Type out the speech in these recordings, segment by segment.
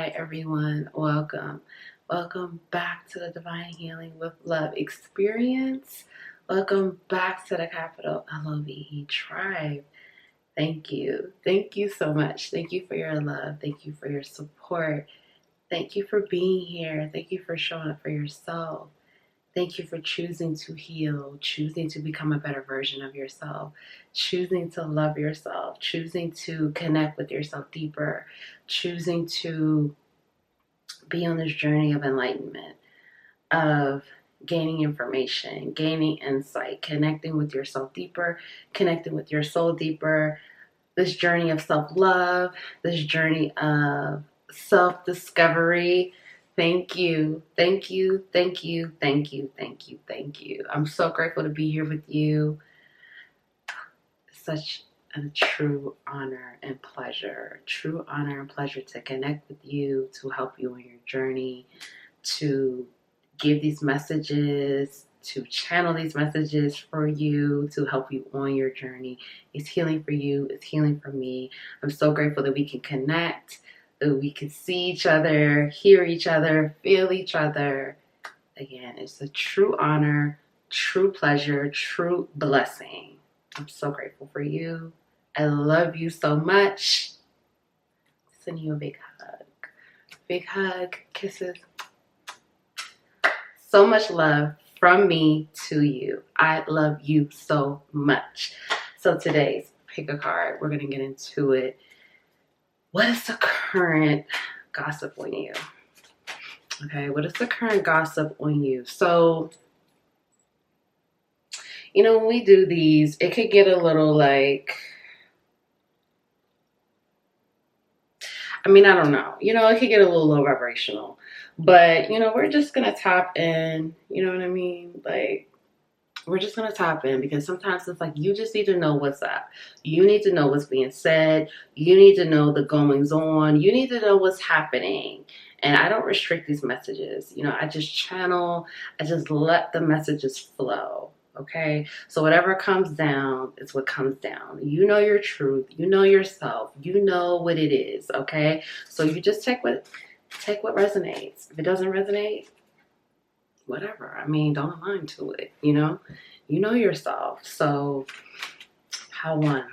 Hi everyone, welcome back to the Divine Healing with Love experience. Welcome back to the capital LOVE tribe. Thank you so much. Thank you for your love. Thank you for your support. Thank you for being here. Thank you for showing up for yourself. Thank you for choosing to heal, choosing to become a better version of yourself, choosing to love yourself, choosing to connect with yourself deeper, choosing to be on this journey of enlightenment, of gaining information, gaining insight, connecting with yourself deeper, connecting with your soul deeper, this journey of self-love, this journey of self-discovery. Thank you. I'm so grateful to be here with you. Such a true honor and pleasure. True honor and pleasure to connect with you, to help you on your journey, to give these messages, to channel these messages for you, to help you on your journey. It's healing for you. It's healing for me. I'm so grateful that we can connect, that we can see each other, hear each other, feel each other. Again, it's a true honor, true pleasure, true blessing. I'm so grateful for you. I love you so much. Sending you a big hug. Big hug, kisses. So much love from me to you. I love you so much. So today's pick a card. We're going to get into it. What is the current gossip on you? Okay, what is the current gossip on you? So, you know, when we do these, it could get a little like, I don't know. You know, it could get a little low vibrational. But, you know, we're just going to tap in. You know what I mean? Like, we're just going to tap in because sometimes it's like you just need to know what's up. You need to know what's being said. You need to know the goings on. You need to know what's happening. And I don't restrict these messages. You know, I just channel. I just let the messages flow. Okay, so whatever comes down is what comes down. You know your truth. You know yourself. You know what it is. Okay, so you just take what resonates. If it doesn't resonate, whatever. Don't align to it. You know yourself. So, pile one.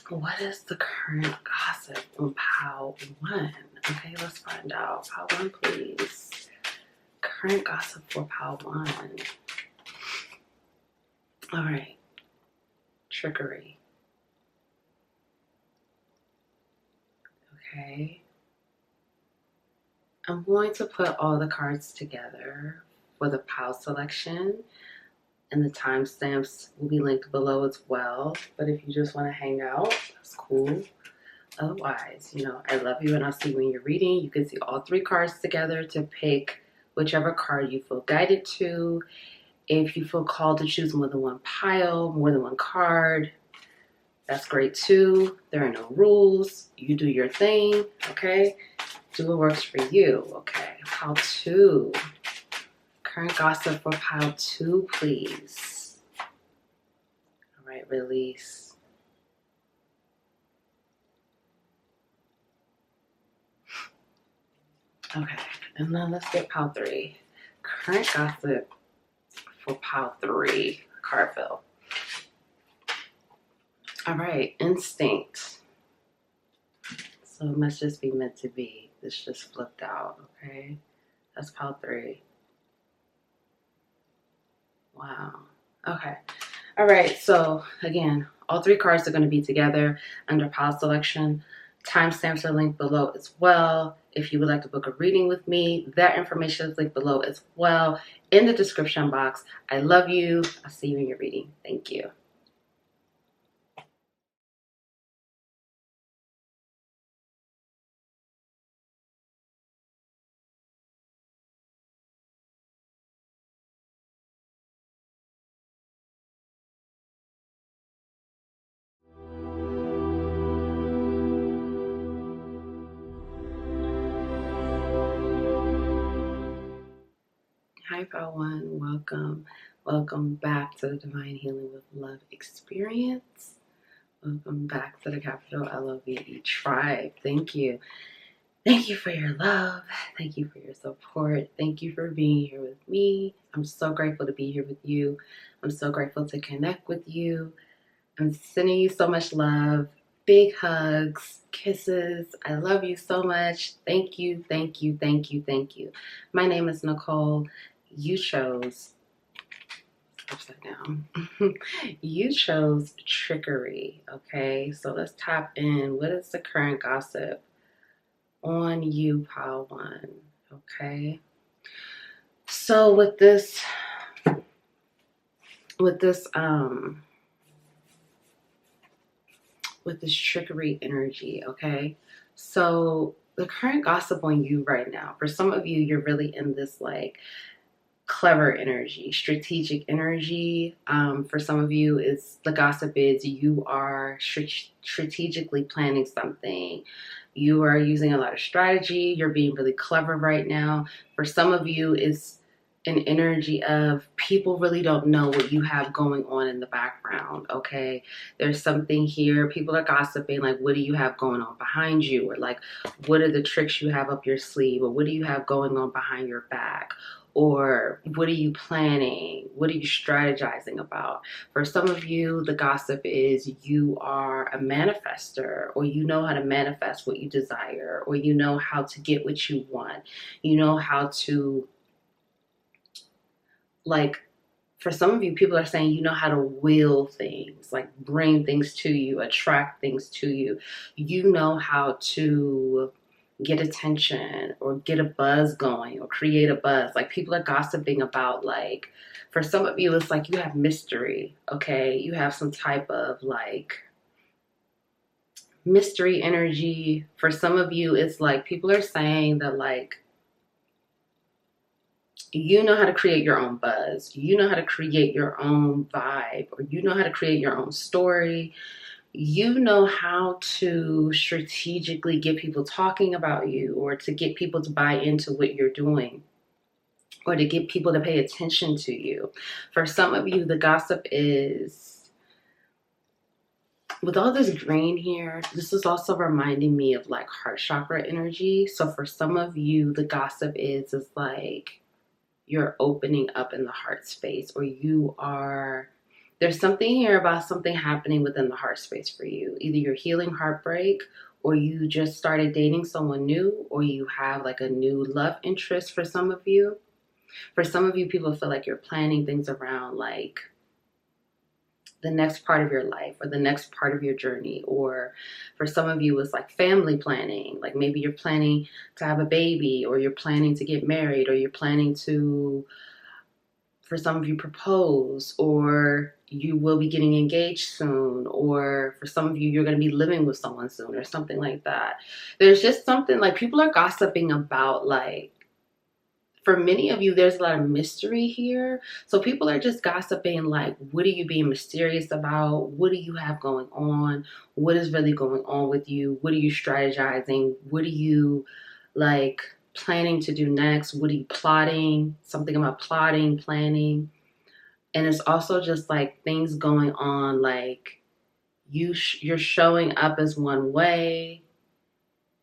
What is the current gossip on pile one? Okay, let's find out. Pile one, please. Current gossip for pile one. All right, trickery. Okay. I'm going to put all the cards together for the pile selection, and the timestamps will be linked below as well. But if you just want to hang out, that's cool. Otherwise, you know, I love you and I'll see you in your reading. You can see all three cards together to pick whichever card you feel guided to. If you feel called to choose more than one pile, more than one card, that's great too. There are no rules. You do your thing, okay? Do what works for you, okay? Pile two. Current gossip for pile two, please. All right, release. Okay, and then let's get pile three. Current gossip for pile three, card fill. All right, instinct. So it must just be meant to be. This just flipped out, okay? That's pile three. Wow. Okay. All right. So again, all three cards are going to be together under pile selection. Timestamps are linked below as well. If you would like to book a reading with me, that information is linked below as well in the description box. I love you. I'll see you in your reading. Thank you. Hi, pile one. Welcome back to the Divine Healing with Love experience. Welcome back to the capital LOVE tribe. Thank you. Thank you for your love. Thank you for your support. Thank you for being here with me. I'm so grateful to be here with you. I'm so grateful to connect with you. I'm sending you so much love. Big hugs, kisses. I love you so much. Thank you, thank you, thank you, thank you. My name is Nicole. You chose, upside down, you chose trickery, okay? So let's tap in. What is the current gossip on you, pile one, okay? So with this trickery energy, okay? So the current gossip on you right now, for some of you, you're really in this like clever energy, strategic energy. For some of you, it's the gossip is you are strategically planning something. You are using a lot of strategy. You're being really clever right now. For some of you, it's an energy of people really don't know what you have going on in the background, okay? There's something here. People are gossiping, like, what do you have going on behind you? Or like, what are the tricks you have up your sleeve? Or what do you have going on behind your back? Or what are you planning? What are you strategizing about? For some of you, the gossip is you are a manifester, or you know how to manifest what you desire, or you know how to get what you want. You know how to, like, for some of you, people are saying you know how to will things, like bring things to you, attract things to you. You know how to get attention or get a buzz going or create a buzz. Like people are gossiping about, like, for some of you, it's like you have mystery, okay? You have some type of like mystery energy. For some of you, it's like people are saying that, like, you know how to create your own buzz. You know how to create your own vibe, or you know how to create your own story. You know how to strategically get people talking about you, or to get people to buy into what you're doing, or to get people to pay attention to you. For some of you, the gossip is, with all this green here, this is also reminding me of like heart chakra energy. So for some of you, the gossip is like, you're opening up in the heart space, or there's something here about something happening within the heart space for you. Either you're healing heartbreak, or you just started dating someone new, or you have like a new love interest for some of you. For some of you, people feel like you're planning things around like the next part of your life or the next part of your journey. Or for some of you, it's like family planning. Like maybe you're planning to have a baby, or you're planning to get married, or you're planning to, for some of you, propose, or you will be getting engaged soon, or for some of you, you're going to be living with someone soon, or something like that. There's just something like people are gossiping about, like, for many of you, there's a lot of mystery here. So people are just gossiping, like, what are you being mysterious about? What do you have going on? What is really going on with you? What are you strategizing? What are you, like, planning to do next? What are you plotting? Something about plotting, planning. And it's also just, like, things going on, like, you're showing up as one way,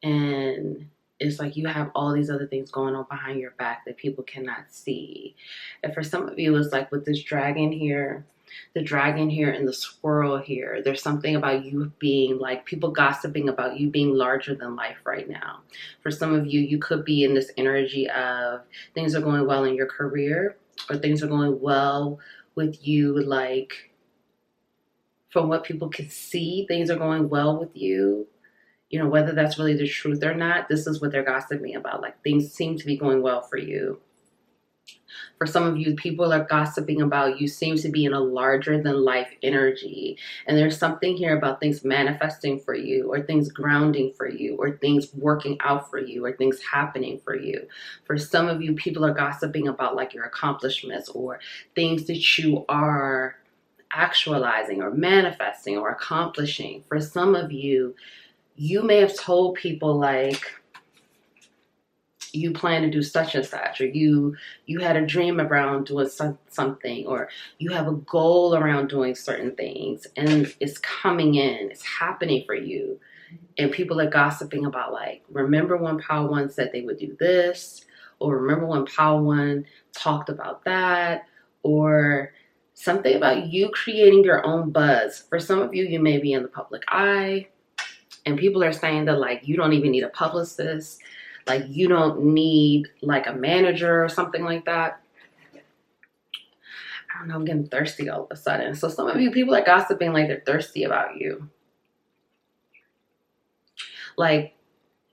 and it's like you have all these other things going on behind your back that people cannot see. And for some of you, it's like with this dragon here, the dragon here and the squirrel here, there's something about you being like, people gossiping about you being larger than life right now. For some of you, you could be in this energy of things are going well in your career, or things are going well with you, like, from what people can see, things are going well with you. You know, whether that's really the truth or not, this is what they're gossiping about. Like, things seem to be going well for you. For some of you, people are gossiping about you seem to be in a larger than life energy. And there's something here about things manifesting for you, or things grounding for you, or things working out for you, or things happening for you. For some of you, people are gossiping about like your accomplishments, or things that you are actualizing or manifesting or accomplishing. For some of you, you may have told people like you plan to do such and such, or you had a dream around doing something, or you have a goal around doing certain things, and it's coming in, it's happening for you. And people are gossiping about, like, remember when Power One said they would do this? Or remember when Power One talked about that? Or something about you creating your own buzz. For some of you, you may be in the public eye, and people are saying that, like, you don't even need a publicist. Like, you don't need, like, a manager or something like that. I don't know, I'm getting thirsty all of a sudden. So some of you, people are gossiping like they're thirsty about you. Like,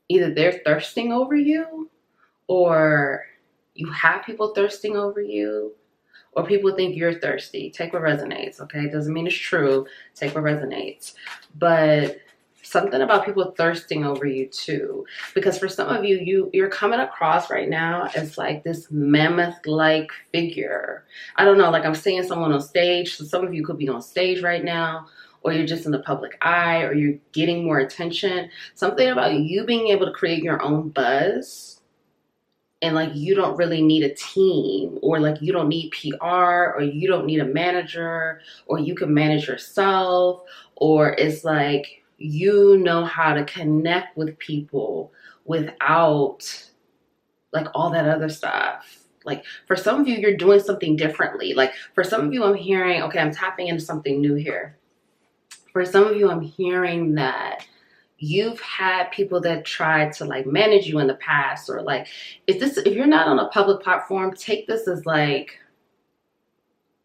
either they're thirsting over you, or you have people thirsting over you, or people think you're thirsty. Take what resonates, okay? It doesn't mean it's true. Take what resonates. But something about people thirsting over you too. Because for some of you, you're coming across right now as like this mammoth-like figure. I don't know, like I'm seeing someone on stage. So some of you could be on stage right now, or you're just in the public eye, or you're getting more attention. Something about you being able to create your own buzz, and like you don't really need a team, or like you don't need PR, or you don't need a manager, or you can manage yourself, or it's like you know how to connect with people without like all that other stuff. Like for some of you, you're doing something differently. Like for some of you, I'm hearing, okay, I'm tapping into something new here. For some of you, I'm hearing that you've had people that tried to like manage you in the past, or like if you're not on a public platform, take this as like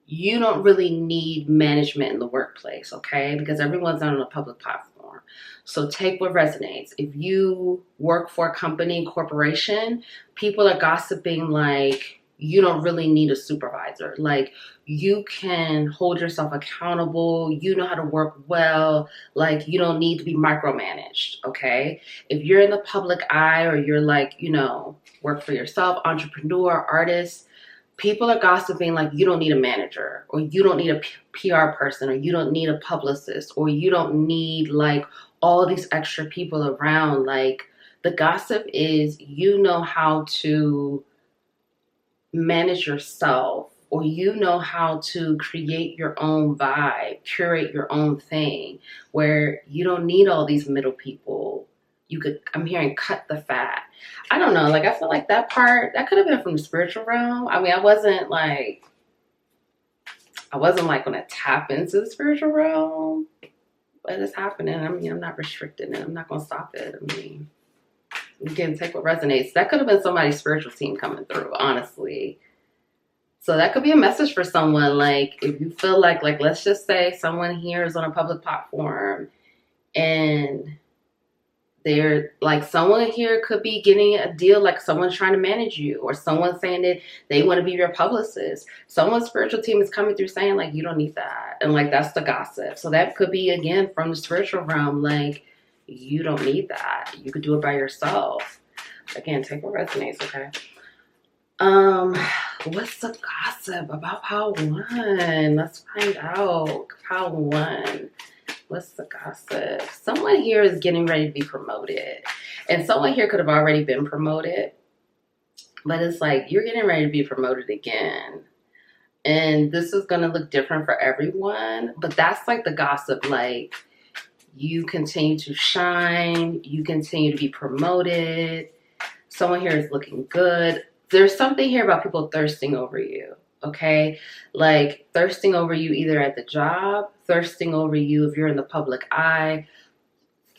you don't really need management in the workplace, okay? Because everyone's not on a public platform. So take what resonates. If you work for a company, corporation, people are gossiping like you don't really need a supervisor. Like you can hold yourself accountable. You know how to work well. Like you don't need to be micromanaged, okay? If you're in the public eye, or you're like, you know, work for yourself, entrepreneur, artist, people are gossiping like you don't need a manager, or you don't need a PR person, or you don't need a publicist, or you don't need like all these extra people around. Like the gossip is you know how to manage yourself, or you know how to create your own vibe, curate your own thing, where you don't need all these middle people. You could, I'm hearing, cut the fat. I don't know, like I feel like that part, that could have been from the spiritual realm. I mean, I wasn't like gonna tap into the spiritual realm, but it's happening. I mean, I'm not restricting it. I'm not gonna stop it. I mean, again, take what resonates. That could have been somebody's spiritual team coming through, honestly. So that could be a message for someone. Like if you feel like let's just say someone here is on a public platform, and they're like, someone here could be getting a deal, like someone's trying to manage you, or someone's saying that they want to be your publicist. Someone's spiritual team is coming through saying like, you don't need that. And like, that's the gossip. So that could be, again, from the spiritual realm. Like, you don't need that. You could do it by yourself. Again, take what resonates, okay? What's the gossip about Power One? Let's find out. Power One. What's the gossip? Someone here is getting ready to be promoted. And someone here could have already been promoted. But it's like, you're getting ready to be promoted again. And this is going to look different for everyone. But that's like the gossip. Like, you continue to shine. You continue to be promoted. Someone here is looking good. There's something here about people thirsting over you. Okay, like thirsting over you either at the job, thirsting over you if you're in the public eye.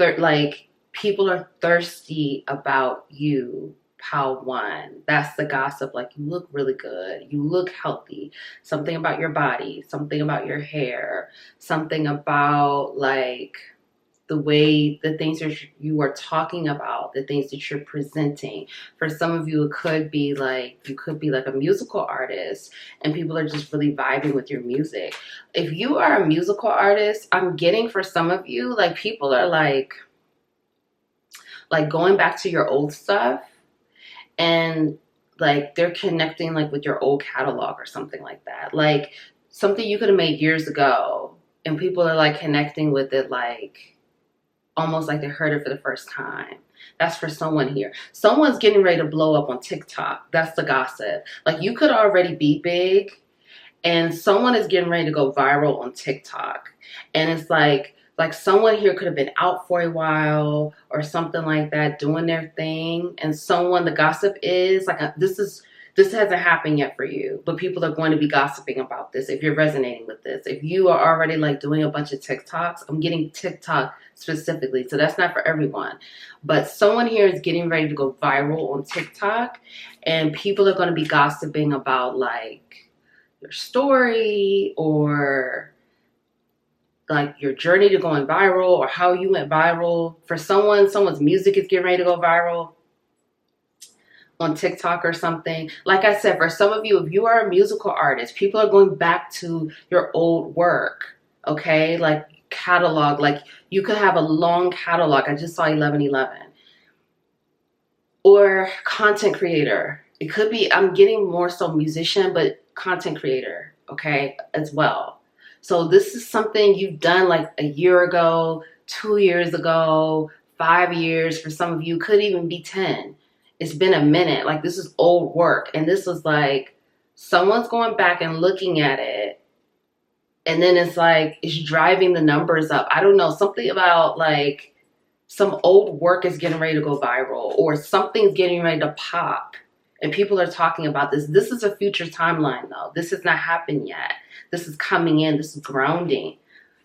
Like people are thirsty about you, Power One. That's the gossip. Like you look really good. You look healthy. Something about your body, something about your hair, something about like the way, the things that you are talking about, the things that you're presenting. For some of you, it could be like, you could be like a musical artist and people are just really vibing with your music. If you are a musical artist, I'm getting for some of you, like people are like going back to your old stuff, and like they're connecting like with your old catalog or something like that. Like something you could have made years ago and people are like connecting with it, like almost like they heard it for the first time. That's for someone here. Someone's getting ready to blow up on TikTok. That's the gossip. Like you could already be big and someone is getting ready to go viral on TikTok. And it's like like someone here could have been out for a while or something like that, doing their thing, and the gossip is like this hasn't happened yet for you, but people are going to be gossiping about this if you're resonating with this. If you are already like doing a bunch of TikToks, I'm getting TikTok specifically, so that's not for everyone. But someone here is getting ready to go viral on TikTok, and people are going to be gossiping about like your story or like your journey to going viral or how you went viral. For someone's music is getting ready to go viral on TikTok or something. Like I said, for some of you, if you are a musical artist, people are going back to your old work, okay? Like catalog, like you could have a long catalog. I just saw 1111. Or content creator. It could be, I'm getting more so musician, but content creator, okay, as well. So this is something you've done like a year ago, 2 years ago, 5 years. For some of you, could even be 10. It's been a minute. Like this is old work. And this was like, someone's going back and looking at it. And then it's like, it's driving the numbers up. I don't know, something about like some old work is getting ready to go viral or something's getting ready to pop. And people are talking about this. This is a future timeline though. This has not happened yet. This is coming in. This is grounding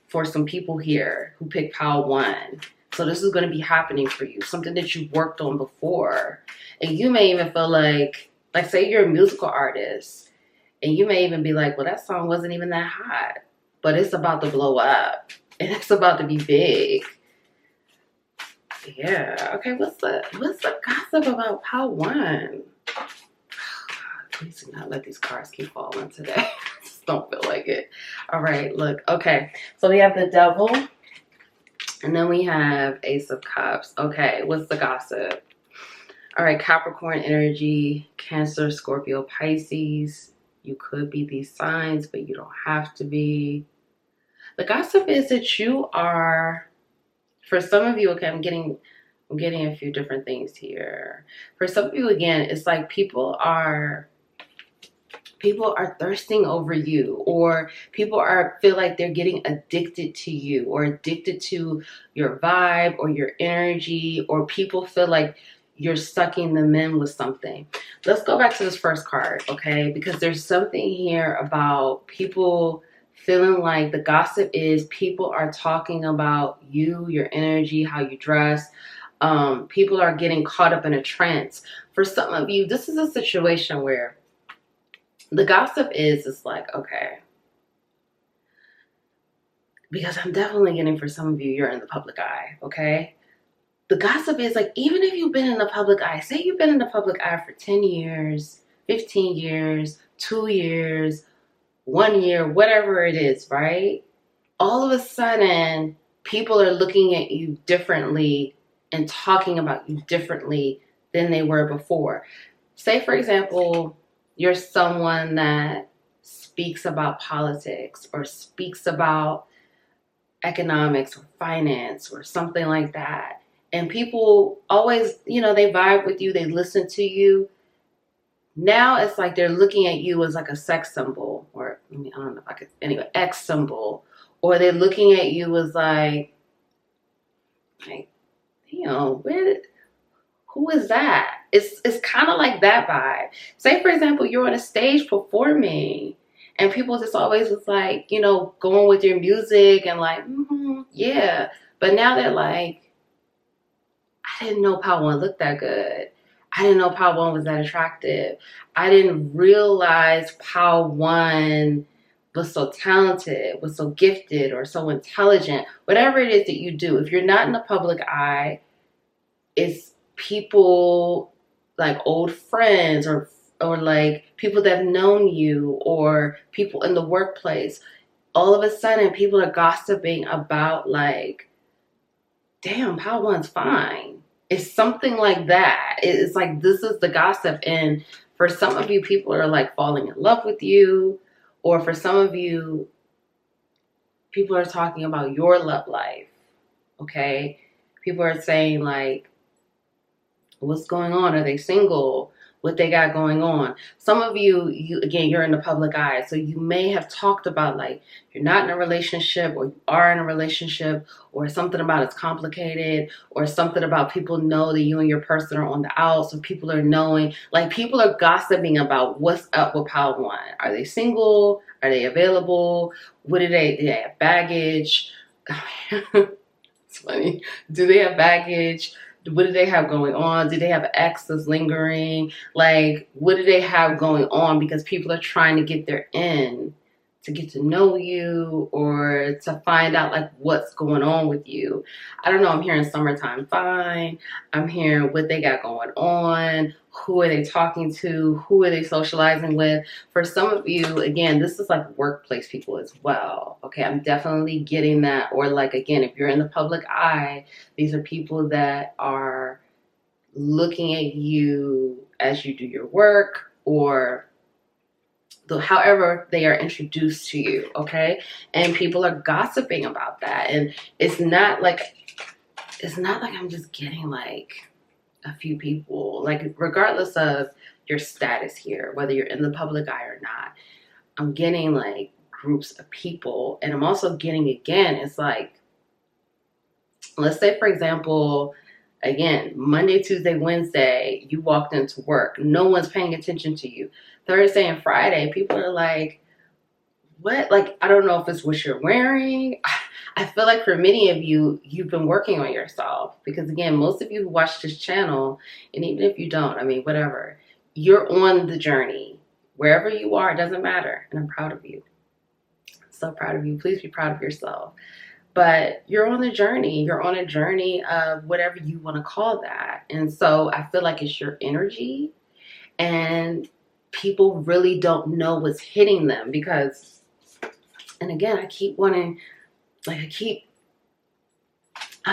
for some people here who pick pile 1. So this is going to be happening for you. Something that you've worked on before. And you may even feel like say you're a musical artist. And you may even be like, well, that song wasn't even that hot. But it's about to blow up. And it's about to be big. Yeah. Okay, what's the gossip about pile 1? Please do not let these cards keep falling today. I just don't feel like it. All right, look. Okay, so we have the devil. And then we have Ace of Cups. Okay, what's the gossip? All right, Capricorn energy, Cancer, Scorpio, Pisces. You could be these signs, but you don't have to be. The gossip is that you are, for some of you, okay, I'm getting a few different things here. For some of you, again, it's like people are thirsting over you, or people feel like they're getting addicted to you or addicted to your vibe or your energy, or people feel like you're sucking them in with something. Let's go back to this first card, okay? Because there's something here about people feeling like the gossip is people are talking about you, your energy, how you dress. People are getting caught up in a trance. For some of you, this is a situation where the gossip is like, okay, because I'm definitely getting, for some of you, you're in the public eye, okay? The gossip is like, even if you've been in the public eye, say you've been in the public eye for 10 years, 15 years, 2 years, 1 year, whatever it is, right? All of a sudden, people are looking at you differently and talking about you differently than they were before. Say, for example, you're someone that speaks about politics or speaks about economics or finance or something like that. And people always, they vibe with you, they listen to you. Now it's like they're looking at you as like a sex symbol, or I don't know if I could, anyway, X symbol. Or they're looking at you as like who is that? It's kind of like that vibe. Say, for example, you're on a stage performing and people just always was like, going with your music and like, yeah. But now they're like, I didn't know Pile 1 looked that good. I didn't know Pile 1 was that attractive. I didn't realize Pile 1 was so talented, was so gifted, or so intelligent. Whatever it is that you do, if you're not in the public eye, it's people like old friends or like people that have known you, or people in the workplace. All of a sudden, people are gossiping about like, damn, Pile 1's fine. It's something like that. It's like, this is the gossip. And for some of you, people are like falling in love with you. Or for some of you, people are talking about your love life, okay? People are saying like, what's going on? Are they single? what they got going on. Some of you again, you're in the public eye, so you may have talked about like you're not in a relationship, or you are in a relationship, or something about it's complicated, or something about people know that you and your person are on the out, so people are knowing, like people are gossiping about what's up with Pile One. Are they single? Are they available? What do they have baggage? It's funny. Do they have baggage? What do they have going on? Do they have exes lingering? Like, what do they have going on? Because people are trying to get their in, to get to know you, or to find out like what's going on with you. I don't know. I'm hearing summertime fine. I'm hearing what they got going on. Who are they talking to? Who are they socializing with? For some of you, again, this is like workplace people as well. Okay, I'm definitely getting that. Or like, again, if you're in the public eye, these are people that are looking at you as you do your work, or however they are introduced to you, okay? And people are gossiping about that. And it's not like I'm just getting like a few people, like regardless of your status here, whether you're in the public eye or not, I'm getting like groups of people. And I'm also getting, again, it's like, let's say for example, again, Monday, Tuesday, Wednesday, you walked into work, no one's paying attention to you. Thursday and Friday, people are like, what? Like, I don't know if it's what you're wearing. I feel like for many of you, you've been working on yourself, because again, most of you who watch this channel, and even if you don't, I mean, whatever, you're on the journey. Wherever you are, it doesn't matter. And I'm proud of you. So proud of you. Please be proud of yourself. But you're on the journey. You're on a journey of whatever you want to call that. And so I feel like it's your energy, and people really don't know what's hitting them, because, and again, I keep wanting, like I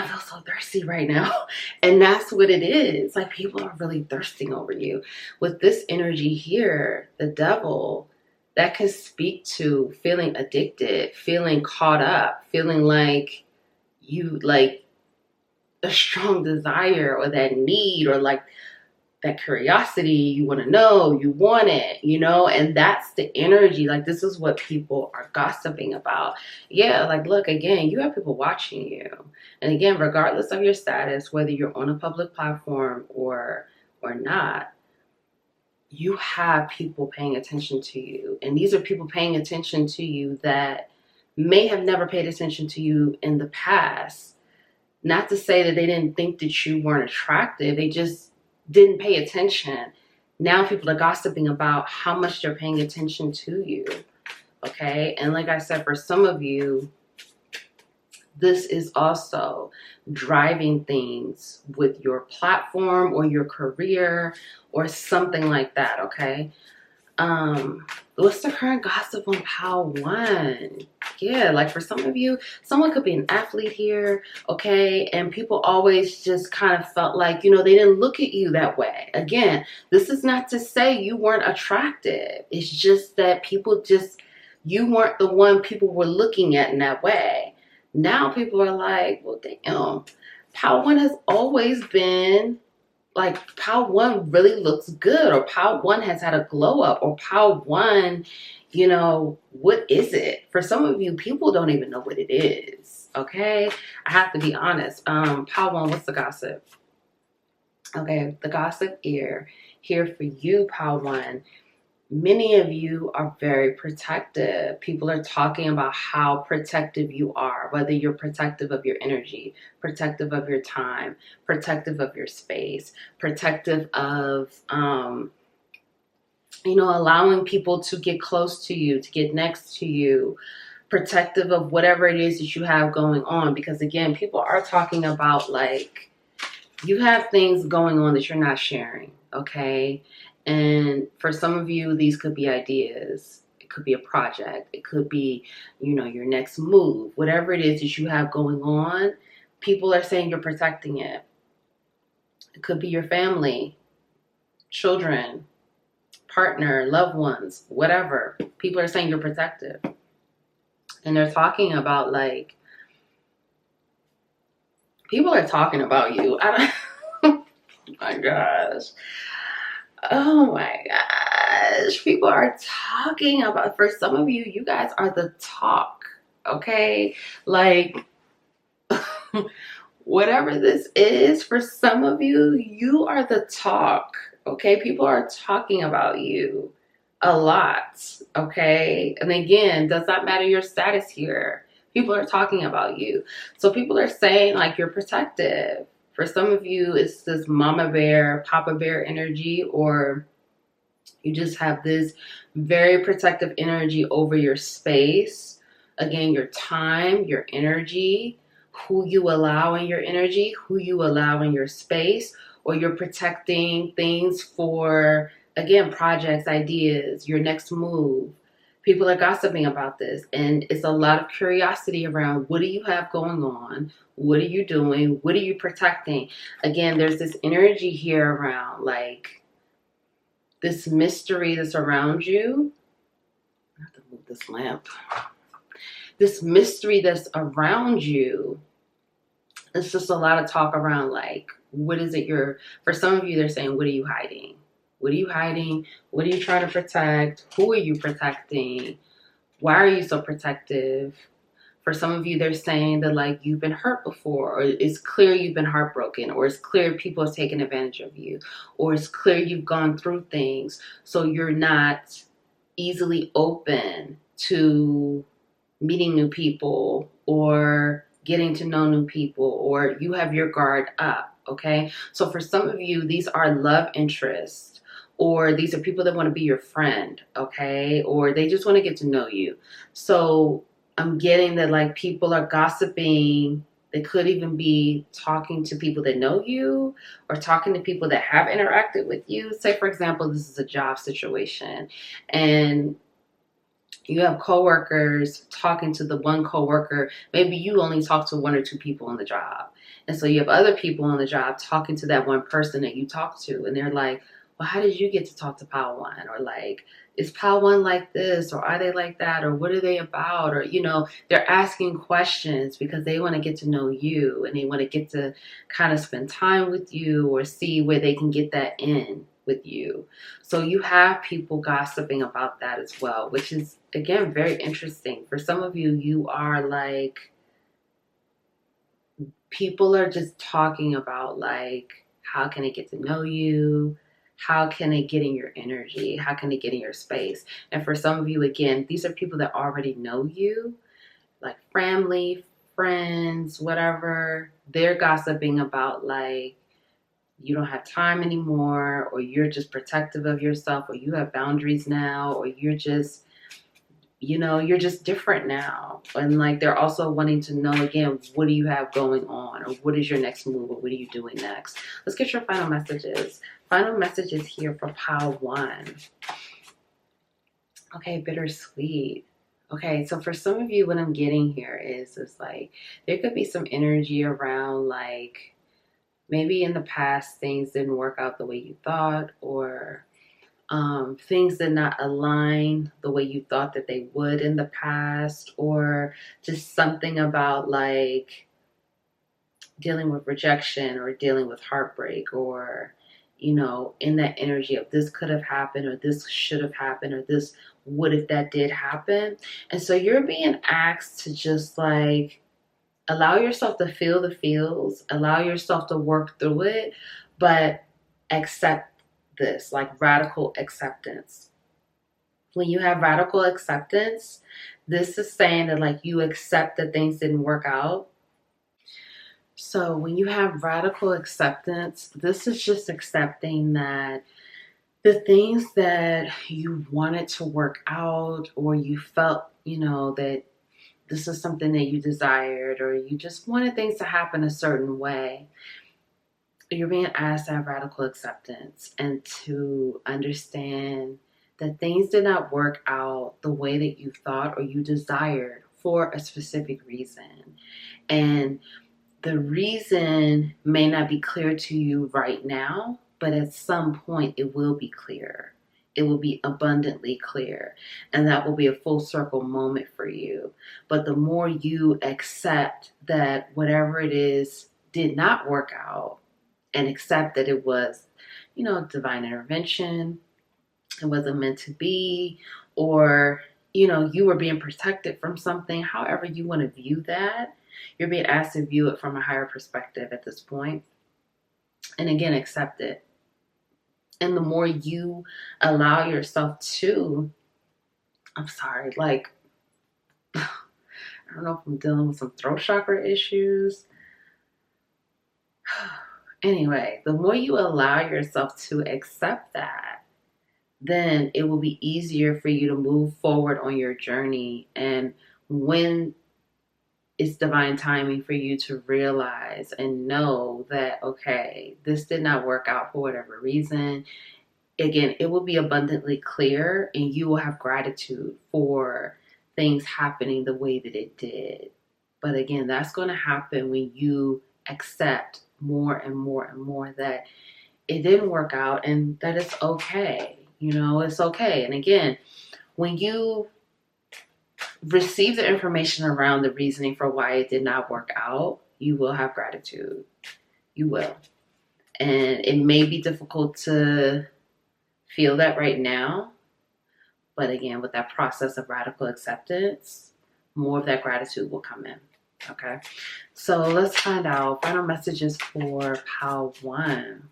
feel so thirsty right now. And that's what it is. Like, people are really thirsting over you. With this energy here, the devil, that can speak to feeling addicted, feeling caught up, feeling like you, like a strong desire or that need, or like that curiosity, you want to know, you want it, you know, and that's the energy. Like, this is what people are gossiping about. Yeah, like, look, again, you have people watching you. And again, regardless of your status, whether you're on a public platform or not, you have people paying attention to you. And these are people paying attention to you that may have never paid attention to you in the past. Not to say that they didn't think that you weren't attractive, they just didn't pay attention. Now people are gossiping about how much they're paying attention to you, okay? And like I said, for some of you, this is also driving things with your platform or your career or something like that, okay? What's the current gossip on Pile One? Yeah, like for some of you, someone could be an athlete here, okay? And people always just kind of felt like, you know, they didn't look at you that way. Again, this is not to say you weren't attractive. It's just that people just, you weren't the one people were looking at in that way. Now people are like, well, damn, Pile One has always been, like, Pile One really looks good, or Pile One has had a glow up, or Pile One, you know, what is it? For some of you, people don't even know what it is, okay? I have to be honest. Pile One, what's the gossip? Okay, the gossip here for you, Pile One. Many of you are very protective. People are talking about how protective you are, whether you're protective of your energy, protective of your time, protective of your space, protective of, you know, allowing people to get close to you, to get next to you, protective of whatever it is that you have going on. Because again, people are talking about, like, you have things going on that you're not sharing, okay? And for some of you, these could be ideas. It could be a project. It could be, you know, your next move. Whatever it is that you have going on, people are saying you're protecting it. It could be your family, children, partner, loved ones, whatever. People are saying you're protective. And they're talking about, like, people are talking about you. Oh my gosh. Oh my gosh. People are talking about, for some of you, you guys are the talk. Okay? Like, whatever this is, for some of you, you are the talk. Okay? People are talking about you a lot. Okay? And again, does not matter your status here. People are talking about you. So people are saying, like, you're protective. For some of you, it's this mama bear, papa bear energy, or you just have this very protective energy over your space. Again, your time, your energy, who you allow in your energy, who you allow in your space, or you're protecting things for, again, projects, ideas, your next move. People are gossiping about this, and it's a lot of curiosity around what do you have going on? What are you doing? What are you protecting? Again, there's this energy here around like this mystery that's around you. I have to move this lamp. This mystery that's around you. It's just a lot of talk around like, what is it for some of you, they're saying, what are you hiding? What are you hiding? What are you trying to protect? Who are you protecting? Why are you so protective? For some of you, they're saying that like you've been hurt before, or it's clear you've been heartbroken, or it's clear people have taken advantage of you, or it's clear you've gone through things, so you're not easily open to meeting new people or getting to know new people, or you have your guard up. Okay, so for some of you, these are love interests, or these are people that want to be your friend. Okay, or they just want to get to know you. So I'm getting that like people are gossiping. They could even be talking to people that know you, or talking to people that have interacted with you. Say, for example, this is a job situation, and you have coworkers talking to the one coworker. Maybe you only talk to one or two people on the job. And so you have other people on the job talking to that one person that you talk to. And they're like, well, how did you get to talk to Pal One? Or like, is Pal One like this? Or are they like that? Or what are they about? Or, they're asking questions because they want to get to know you, and they want to get to kind of spend time with you, or see where they can get that in with you. So you have people gossiping about that as well, which is, again, very interesting. For some of you, you are like, people are just talking about like, how can it get to know you? How can it get in your energy? How can it get in your space? And for some of you, again, these are people that already know you, like family, friends, whatever. They're gossiping about like, you don't have time anymore, or you're just protective of yourself, or you have boundaries now, or you're just different now. And like, they're also wanting to know, again, what do you have going on, or what is your next move, or what are you doing next? Let's get your final messages. Final messages here for Pile 1. Okay, bittersweet. Okay, so for some of you, what I'm getting here is like, there could be some energy around like, maybe in the past things didn't work out the way you thought, or things did not align the way you thought that they would in the past, or just something about like dealing with rejection, or dealing with heartbreak, or in that energy of this could have happened, or this should have happened, or this what if that did happen. And so you're being asked to just like allow yourself to feel the feels, allow yourself to work through it, but accept this, like radical acceptance. When you have radical acceptance, this is saying that like you accept that things didn't work out. So when you have radical acceptance, this is just accepting that the things that you wanted to work out, or you felt, that this is something that you desired, or you just wanted things to happen a certain way, you're being asked to have radical acceptance and to understand that things did not work out the way that you thought or you desired for a specific reason. And the reason may not be clear to you right now, but at some point it will be clear. It will be abundantly clear, and that will be a full circle moment for you. But the more you accept that whatever it is did not work out, and accept that it was, divine intervention. It wasn't meant to be, or, you were being protected from something. However you want to view that, you're being asked to view it from a higher perspective at this point. And again, accept it. And the more you allow yourself to, I'm sorry, like, I don't know if I'm dealing with some throat chakra issues. Anyway, the more you allow yourself to accept that, then it will be easier for you to move forward on your journey. And when it's divine timing for you to realize and know that, okay, this did not work out for whatever reason, again, it will be abundantly clear and you will have gratitude for things happening the way that it did. But again, that's going to happen when you accept more and more and more that it didn't work out and that it's okay. It's okay. And again, when you receive the information around the reasoning for why it did not work out, you will have gratitude. You will. And it may be difficult to feel that right now. But again, with that process of radical acceptance, more of that gratitude will come in. Okay. So let's find out final messages for Pile 1.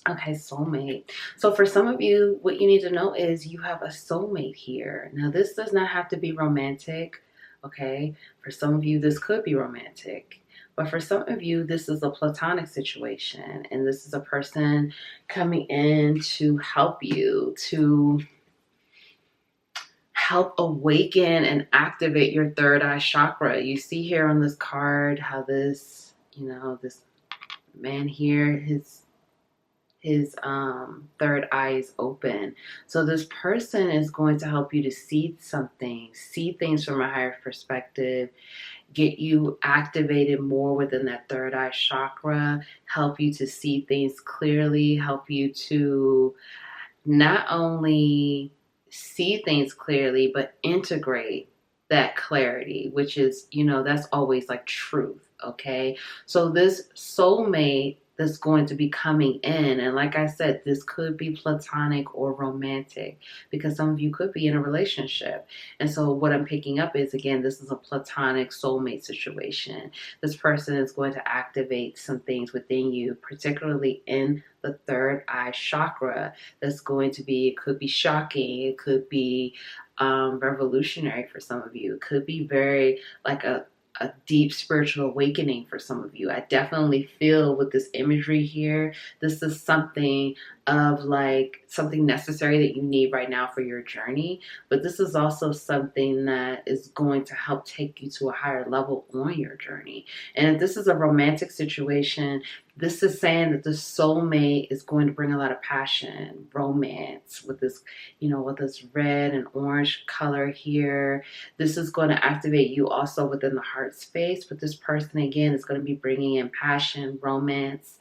Okay, soulmate. So for some of you, what you need to know is you have a soulmate here. Now, this does not have to be romantic, okay? For some of you, this could be romantic. But for some of you, this is a platonic situation. And this is a person coming in to help you, to help awaken and activate your third eye chakra. You see here on this card how this, this man here, his third eye is open. So this person is going to help you to see something, see things from a higher perspective, get you activated more within that third eye chakra, help you to see things clearly, help you to not only see things clearly, but integrate that clarity, which is, that's always like truth. Okay. So this soulmate that's going to be coming in, and like I said, this could be platonic or romantic because some of you could be in a relationship. And so what I'm picking up is, again, this is a platonic soulmate situation. This person is going to activate some things within you, particularly in the third eye chakra. That's going to be, it could be shocking, it could be revolutionary for some of you, it could be very like a deep spiritual awakening for some of you. I definitely feel with this imagery here, this is something of like something necessary that you need right now for your journey. But this is also something that is going to help take you to a higher level on your journey. And if this is a romantic situation, this is saying that the soulmate is going to bring a lot of passion, romance with this, with this red and orange color here. This is going to activate you also within the heart space. But this person, again, is going to be bringing in passion, romance.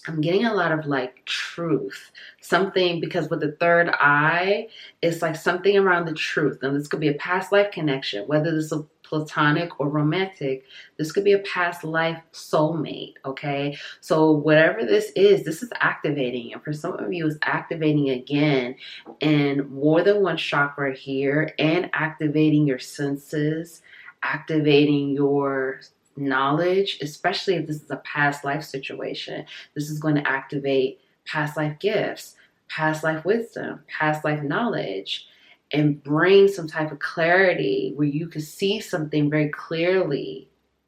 I'm getting a lot of like truth, something, because with the third eye, it's like something around the truth. And this could be a past life connection, whether this is platonic or romantic. This could be a past life soulmate. Okay. So whatever this is activating. And for some of you, it's activating again in more than one chakra here, and activating your senses, activating your knowledge, especially if this is a past life situation. This is going to activate past life gifts, past life wisdom, past life knowledge, and bring some type of clarity where you can see something very clearly.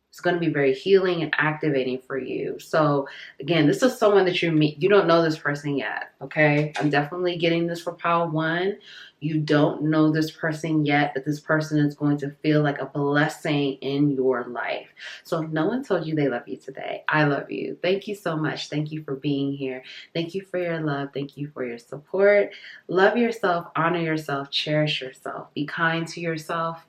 It's going to be very healing and activating for you. So again, this is someone that you meet. You don't know this person yet. Okay. I'm definitely getting this for Pile 1. You don't know this person yet, but this person is going to feel like a blessing in your life. So if no one told you they love you today, I love you. Thank you so much. Thank you for being here. Thank you for your love. Thank you for your support. Love yourself, honor yourself, cherish yourself, be kind to yourself.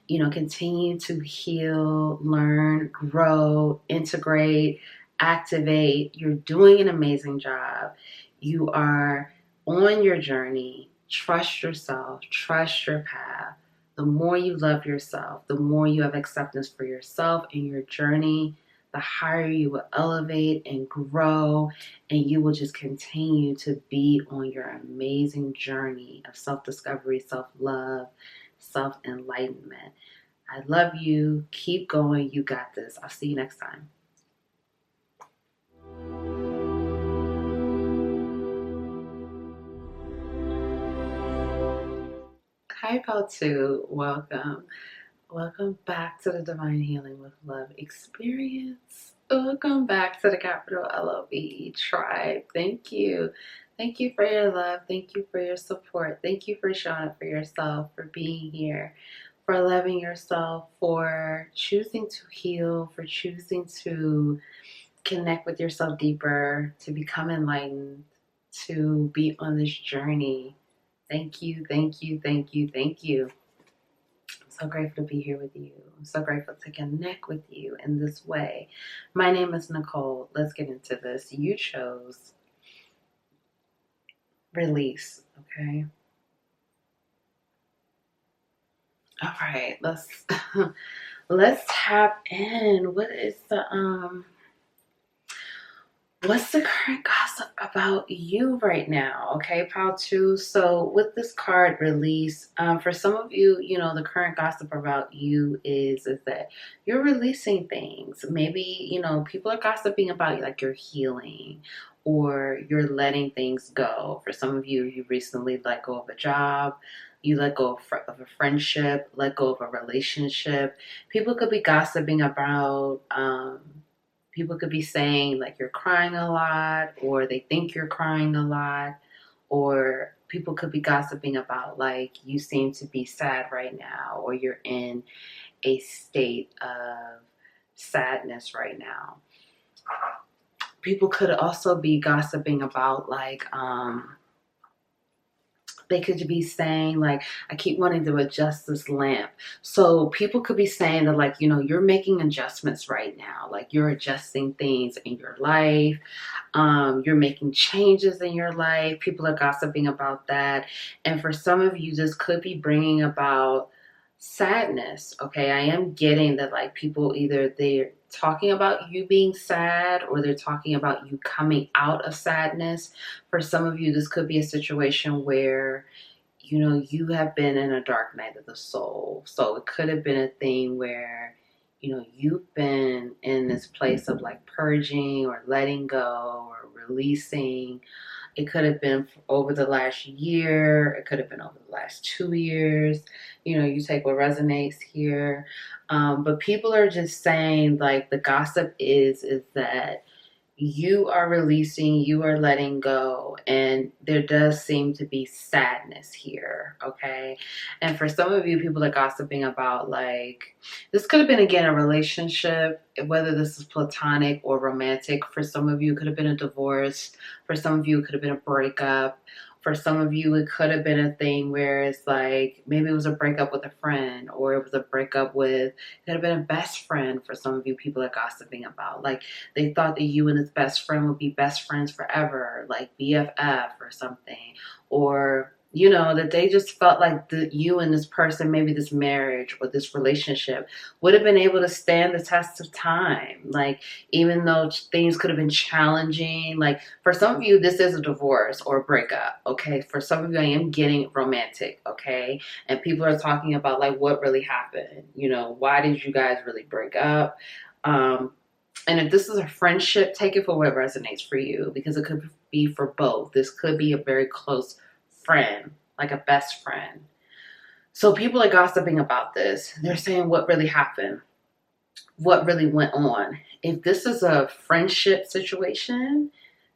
Continue to heal, learn, grow, integrate, activate. You're doing an amazing job. You are on your journey. Trust yourself, trust your path. The more you love yourself, the more you have acceptance for yourself and your journey, the higher you will elevate and grow, and you will just continue to be on your amazing journey of self-discovery, self-love, self-enlightenment. I love you. Keep going. You got this. I'll see you next time. Hi, Pal 2. Welcome. Welcome back to the Divine Healing with Love experience. Welcome back to the capital LOVE tribe. Thank you. Thank you for your love. Thank you for your support. Thank you for showing up for yourself, for being here, for loving yourself, for choosing to heal, for choosing to connect with yourself deeper, to become enlightened, to be on this journey. Thank you, thank you, thank you, thank you. I'm so grateful to be here with you. I'm so grateful to connect with you in this way. My name is Nicole. Let's get into this. You chose release, okay? All right, let's tap in. What's the current gossip about you right now? Okay, pile 2. So with this card, release, for some of you, the current gossip about you is that you're releasing things. Maybe, people are gossiping about you, like you're healing or you're letting things go. For some of you, you recently let go of a job. You let go of a friendship, let go of a relationship. People could be gossiping about, people could be saying like you're crying a lot, or they think you're crying a lot, or people could be gossiping about like you seem to be sad right now, or you're in a state of sadness right now. People could also be gossiping about like, they could be saying like, I keep wanting to adjust this lamp. So people could be saying that like, you're making adjustments right now. Like you're adjusting things in your life. You're making changes in your life. People are gossiping about that. And for some of you, this could be bringing about sadness. Okay. I am getting that like people, either they're talking about you being sad or they're talking about you coming out of sadness. For some of you, this could be a situation where, you have been in a dark night of the soul. So it could have been a thing where, you've been in this place of like purging or letting go or releasing. It could have been over the last year. It could have been over the last 2 years. You take what resonates here. But people are just saying like the gossip is that you are releasing, you are letting go, and there does seem to be sadness here, okay? And for some of you, people are gossiping about like, this could have been again a relationship, whether this is platonic or romantic. For some of you, it could have been a divorce. For some of you, it could have been a breakup. For some of you, it could have been a thing where it's like, maybe it was a breakup with a friend, or it was a breakup with, it could have been a best friend. For some of you, people are gossiping about, like, they thought that you and this best friend would be best friends forever, like BFF or something. Or, that they just felt like you and this person, maybe this marriage or this relationship, would have been able to stand the test of time. Like, even though things could have been challenging, like for some of you, this is a divorce or a breakup, okay? For some of you, I am getting romantic, okay? And people are talking about like what really happened. Why did you guys really break up? And if this is a friendship, take it for what resonates for you, because it could be for both. This could be a very close friend, like a best friend. So people are gossiping about this. They're saying what really happened, what really went on. If this is a friendship situation,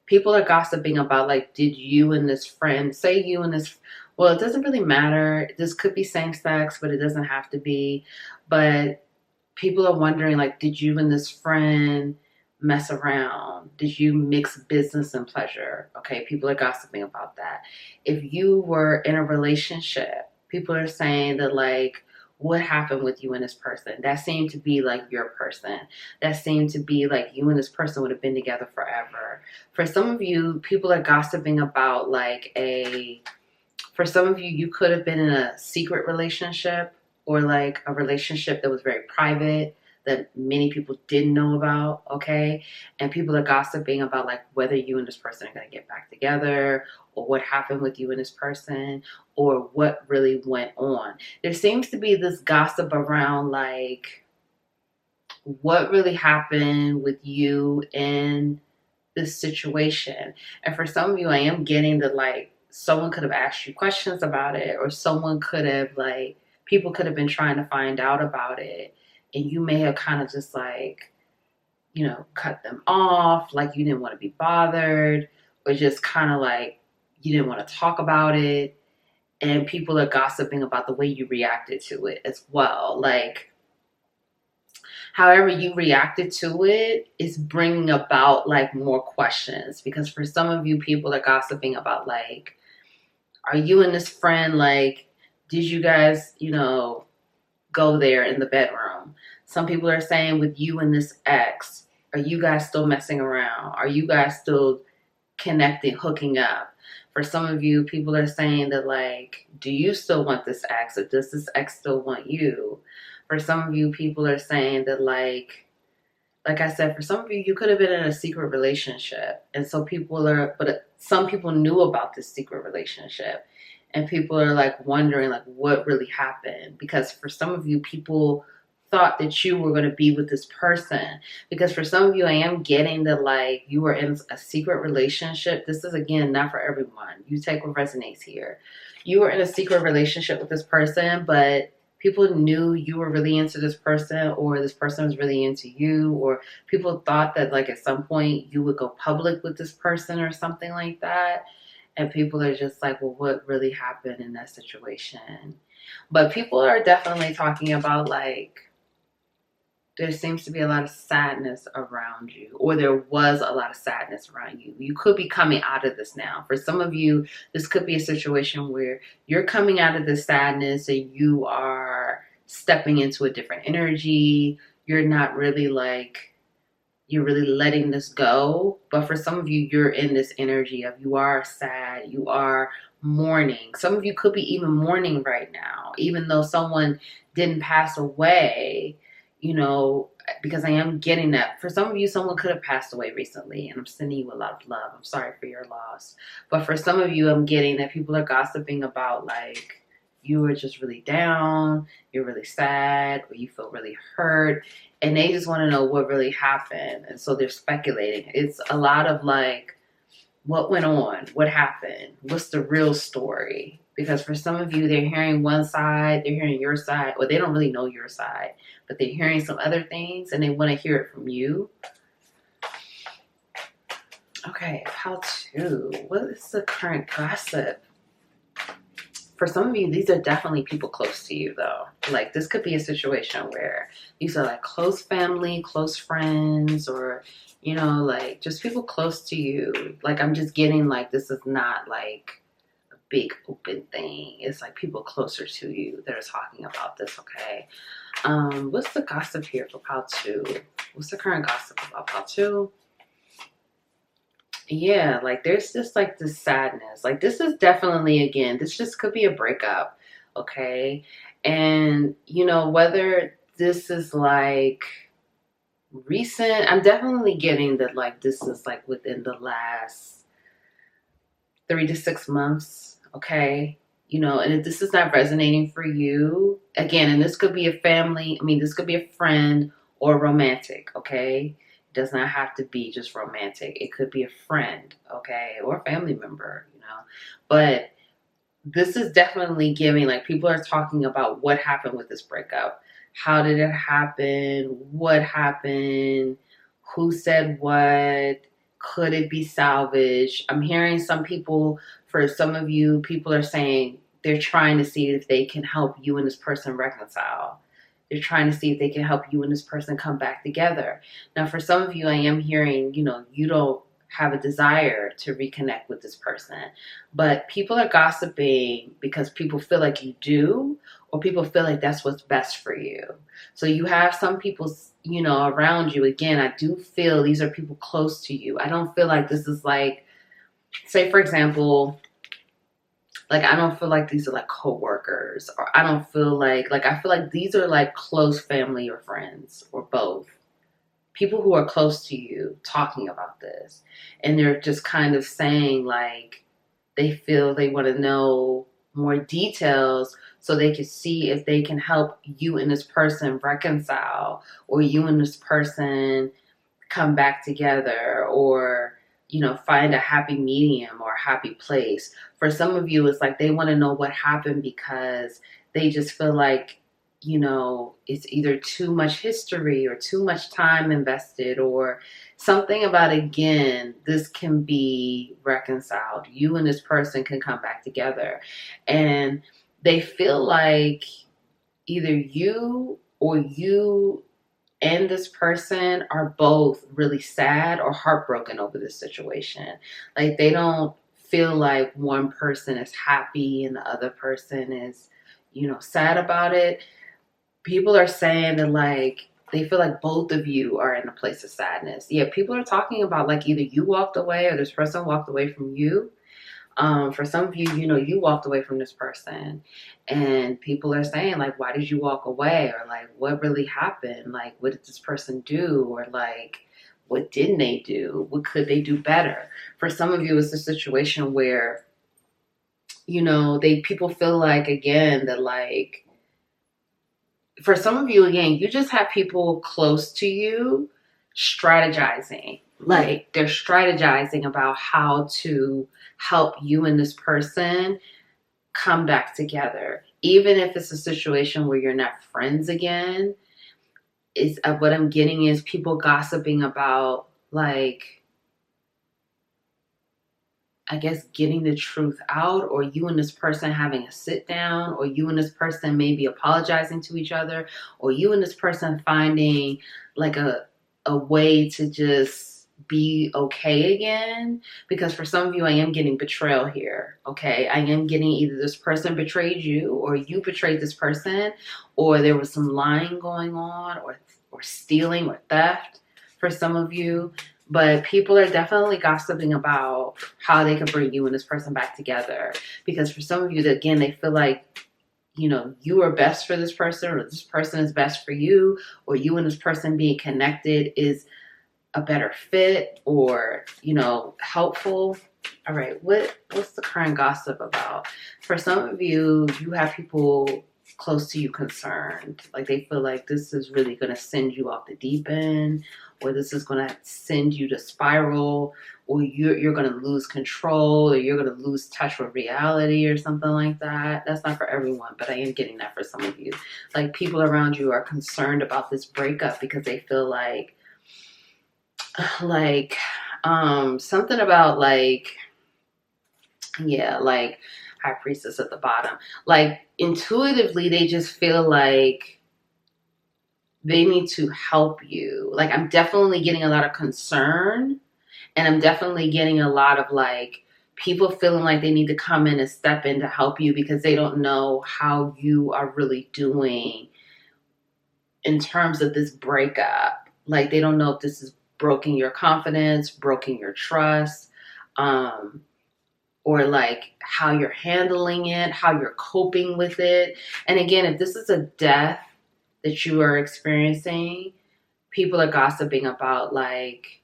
people are gossiping about like, did you and this friend, say you and this, well, it doesn't really matter. This could be same sex, but it doesn't have to be. But people are wondering like, did you and this friend mess around? Did you mix business and pleasure? Okay, people are gossiping about that. If you were in a relationship, people are saying that like, what happened with you and this person? That seemed to be like your person. That seemed to be like you and this person would have been together forever. For some of you, people are gossiping about like for some of you, you could have been in a secret relationship, or like a relationship that was very private, that many people didn't know about, okay? And people are gossiping about like whether you and this person are going to get back together, or what happened with you and this person, or what really went on. There seems to be this gossip around like what really happened with you and this situation. And for some of you, I am getting that like someone could have asked you questions about it, or someone could have like, people could have been trying to find out about it. And you may have kind of just like, you know, cut them off, like you didn't want to be bothered, or just kind of like you didn't want to talk about it. And people are gossiping about the way you reacted to it as well. Like, however you reacted to it is bringing about like more questions, because for some of you, people are gossiping about like, are you and this friend, like, did you guys, you know, go there in the bedroom? Some people are saying with you and this ex, are you guys still messing around? Are you guys still connecting, hooking up? For some of you, people are saying that like, do you still want this ex, or does this ex still want you? For some of you, people are saying that like I said, for some of you, you could have been in a secret relationship. And so people are, but some people knew about this secret relationship. And people are like wondering like what really happened. Because for some of you, people thought that you were going to be with this person. Because for some of you, I am getting that like you were in a secret relationship. This is, again, not for everyone. You take what resonates here. You were in a secret relationship with this person, but people knew you were really into this person, or this person was really into you, or people thought that like at some point you would go public with this person or something like that. And people are just like, well, what really happened in that situation? But people are definitely talking about like, there seems to be a lot of sadness around you, or there was a lot of sadness around you. You could be coming out of this now. For some of you, this could be a situation where you're coming out of this sadness and you are stepping into a different energy. You're not really like, you're really letting this go. But for some of you, you're in this energy of you are sad, you are mourning. Some of you could be even mourning right now, even though someone didn't pass away. You know, because I am getting that. For some of you, someone could have passed away recently, and I'm sending you a lot of love. I'm sorry for your loss. But for some of you, I'm getting that people are gossiping about like, you are just really down, you're really sad, or you feel really hurt, and they just want to know what really happened. And so they're speculating. It's a lot of like, what went on? What happened? What's the real story? Because for some of you, they're hearing one side, they're hearing your side, or they don't really know your side, but they're hearing some other things and they want to hear it from you. Okay, how to? What is the current gossip? For some of you, these are definitely people close to you, though. Like, this could be a situation where these are like close family, close friends, or, you know, like just people close to you. Like, I'm just getting like, this is not like a big open thing. It's like people closer to you that are talking about this, okay? What's the gossip here for Pile 2? What's the current gossip about Pile 2? Yeah, like there's just like this sadness. Like this is definitely, again, this just could be a breakup, okay? And, you know, whether this is like recent, I'm definitely getting that like this is like within the last 3 to 6 months, okay? You know, and if this is not resonating for you, again, and this could be a family, I mean, this could be a friend or romantic, okay? It does not have to be just romantic. It could be a friend, okay, or a family member, you know. But this is definitely giving, like, people are talking about what happened with this breakup. How did it happen? What happened? Who said what? Could it be salvaged? I'm hearing some people, for some of you, people are saying they're trying to see if they can help you and this person reconcile. They're trying to see if they can help you and this person come back together. Now, for some of you, I am hearing, you know, you don't have a desire to reconnect with this person. But people are gossiping because people feel like you do, or people feel like that's what's best for you. So you have some people, you know, around you. Again, I do feel these are people close to you. I don't feel like this is like, say, for example, Like, I don't feel like these are like coworkers, or I don't feel like I feel like these are like close family or friends or both. People who are close to you talking about this, and they're just kind of saying like they feel they want to know more details so they can see if they can help you and this person reconcile, or you and this person come back together, or find a happy medium or a happy place. For some of you, it's like they want to know what happened because they just feel like it's either too much history or too much time invested, or something about, again, this can be reconciled. You and this person can come back together, and they feel like either you and this person are both really sad or heartbroken over this situation. Like, they don't feel like one person is happy and the other person is, sad about it. People are saying that, like, they feel like both of you are in a place of sadness. Yeah, people are talking about, like, either you walked away or this person walked away from you. For some of you, you walked away from this person, and people are saying, like, why did you walk away? Or, like, what really happened? Like, what did this person do? Or, like, what didn't they do? What could they do better? For some of you, it's a situation where, people feel like, again, that, like, for some of you, again, you just have people close to you strategizing. Like, they're strategizing about how to help you and this person come back together. Even if it's a situation where you're not friends again, is what I'm getting is people gossiping about, like, I guess, getting the truth out, or you and this person having a sit down, or you and this person maybe apologizing to each other, or you and this person finding like a way to just be okay again. Because for some of you, I am getting betrayal here. Okay. I am getting either this person betrayed you, or you betrayed this person, or there was some lying going on, or stealing or theft for some of you. But people are definitely gossiping about how they can bring you and this person back together. Because for some of you, again, they feel like, you are best for this person, or this person is best for you, or you and this person being connected is a better fit, or, helpful. All right, what's the current gossip about? For some of you, you have people close to you concerned. Like, they feel like this is really going to send you off the deep end, or this is going to send you to spiral, or you're going to lose control, or you're going to lose touch with reality, or something like that. That's not for everyone, but I am getting that for some of you. Like, people around you are concerned about this breakup because they feel like something about, like, yeah, like High Priestess at the bottom. Like, intuitively, they just feel like they need to help you. Like, I'm definitely getting a lot of concern, and I'm definitely getting a lot of, like, people feeling like they need to come in and step in to help you because they don't know how you are really doing in terms of this breakup. Like, they don't know if this is broken your confidence, broken your trust, or like how you're handling it, how you're coping with it. And again, if this is a death that you are experiencing, people are gossiping about, like,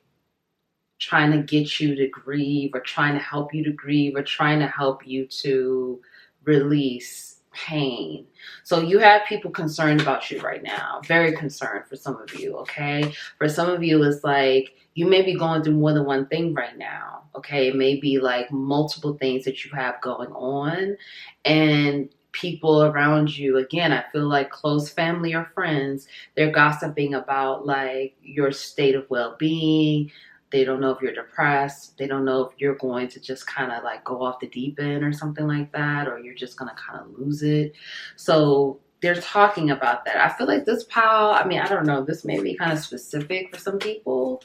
trying to get you to grieve, or trying to help you to grieve, or trying to help you to release pain. So you have people concerned about you right now, very concerned for some of you, okay? For some of you, it's like you may be going through more than one thing right now, okay? It may be like multiple things that you have going on, and people around you, again, I feel like close family or friends, they're gossiping about, like, your state of well-being. They don't know if you're depressed. They don't know if you're going to just kind of like go off the deep end or something like that, or you're just going to kind of lose it. So they're talking about that. I feel like this pile, I mean, I don't know, this may be kind of specific for some people,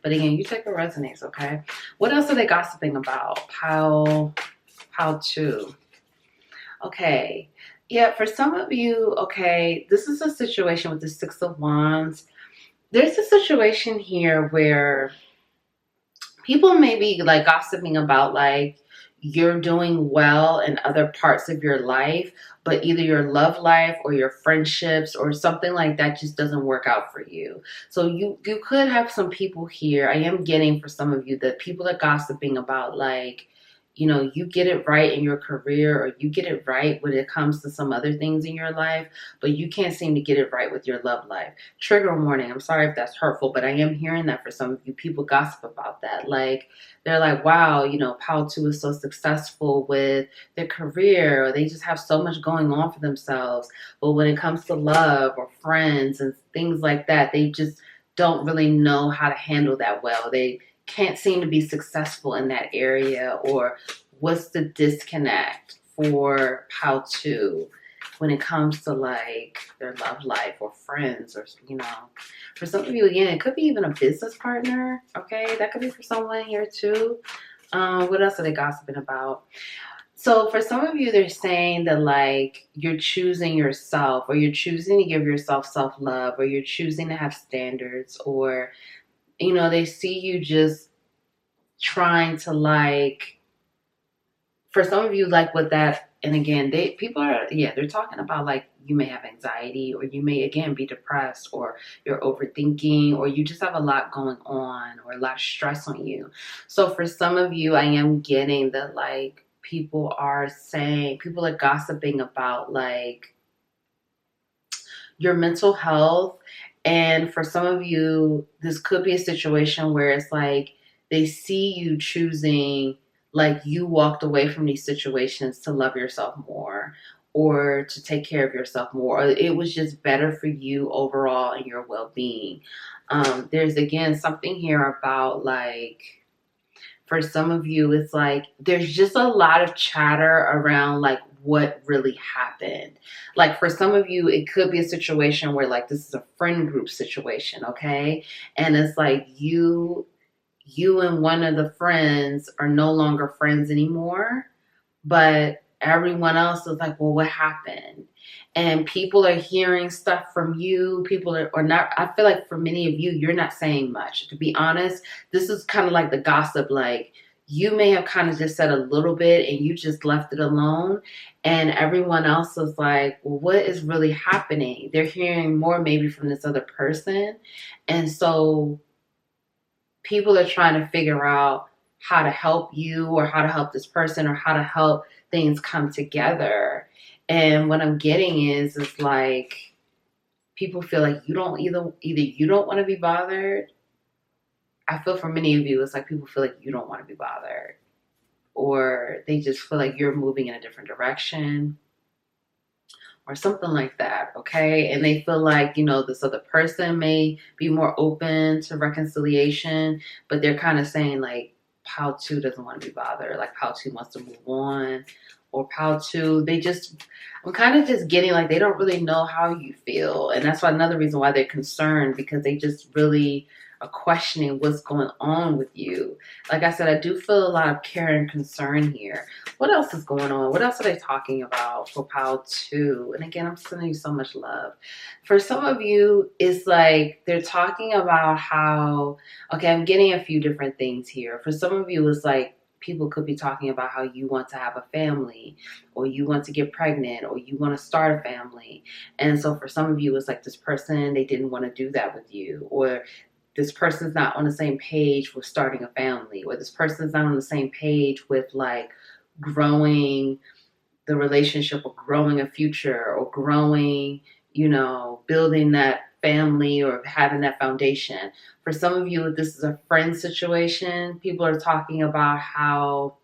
but again, you take what resonates, okay? What else are they gossiping about? Pile 2. Okay. Yeah, for some of you, okay, this is a situation with the 6 of Wands. There's a situation here where people may be like gossiping about, like, you're doing well in other parts of your life, but either your love life or your friendships or something like that just doesn't work out for you. So you could have some people here. I am getting for some of you that people are gossiping about, like, you know, you get it right in your career or you get it right when it comes to some other things in your life, but you can't seem to get it right with your love life. Trigger warning. I'm sorry if that's hurtful, but I am hearing that for some of you. People gossip about that. Like, they're like, wow, you know, Pal 2 is so successful with their career, or they just have so much going on for themselves. But when it comes to love or friends and things like that, they just don't really know how to handle that well. They can't seem to be successful in that area, or what's the disconnect for Pal 2 when it comes to like their love life or friends, or, you know, for some of you, again, it could be even a business partner. Okay, that could be for someone here too. What else are they gossiping about? So for some of you, they're saying that like you're choosing yourself, or you're choosing to give yourself self-love, or you're choosing to have standards, or, you know, they see you just trying to like, for some of you, like with that, and again, people are, yeah, they're talking about like you may have anxiety, or you may again be depressed, or you're overthinking, or you just have a lot going on, or a lot of stress on you. So for some of you, I am getting that like people are gossiping about like your mental health. And for some of you, this could be a situation where it's like they see you choosing, like you walked away from these situations to love yourself more, or to take care of yourself more, or it was just better for you overall and your well-being. There's again something here about like, for some of you, it's like there's just a lot of chatter around like what really happened. Like for some of you, it could be a situation where like this is a friend group situation, okay? And it's like you and one of the friends are no longer friends anymore, but everyone else is like, well, what happened? And people are hearing stuff from you. People are not, I feel like for many of you, you're not saying much. To be honest, this is kind of like the gossip. Like you may have kind of just said a little bit and you just left it alone. And everyone else is like, well, what is really happening? They're hearing more maybe from this other person. And so people are trying to figure out how to help you, or how to help this person, or how to help things come together. And what I'm getting is like people feel like you don't either you don't want to be bothered. I feel for many of you, it's like people feel like you don't want to be bothered, or they just feel like you're moving in a different direction, or something like that, okay? And they feel like, you know, this other person may be more open to reconciliation, but they're kind of saying like, Pal 2 doesn't want to be bothered. Like Pal 2 wants to move on, or Pal 2, I'm kind of just getting like they don't really know how you feel. And that's why another reason why they're concerned, because they just really are questioning what's going on with you. Like I said, I do feel a lot of care and concern here. What else is going on? What else are they talking about for Pal 2? And again, I'm sending you so much love. For some of you, it's like they're talking about how, okay, I'm getting a few different things here. For some of you, it's like people could be talking about how you want to have a family, or you want to get pregnant, or you want to start a family. And so for some of you, it's like this person, they didn't want to do that with you, or this person's not on the same page with starting a family, or this person's not on the same page with like growing the relationship, or growing a future, or growing, you know, building that family, or having that foundation. For some of you, if this is a friend situation, people are talking about how,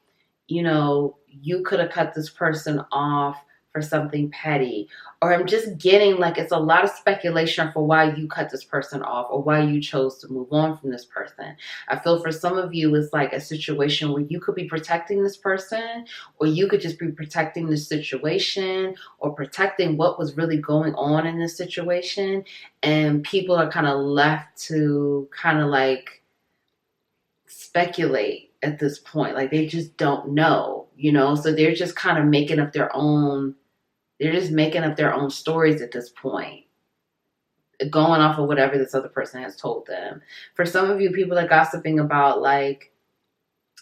you know, you could have cut this person off for something petty. Or I'm just getting like it's a lot of speculation for why you cut this person off, or why you chose to move on from this person. I feel for some of you, it's like a situation where you could be protecting this person, or you could just be protecting the situation, or protecting what was really going on in this situation. And people are kind of left to kind of like speculate at this point. Like they just don't know, you know? So they're just kind of making up their own, they're just making up their own stories at this point, going off of whatever this other person has told them. For some of you, people are gossiping about like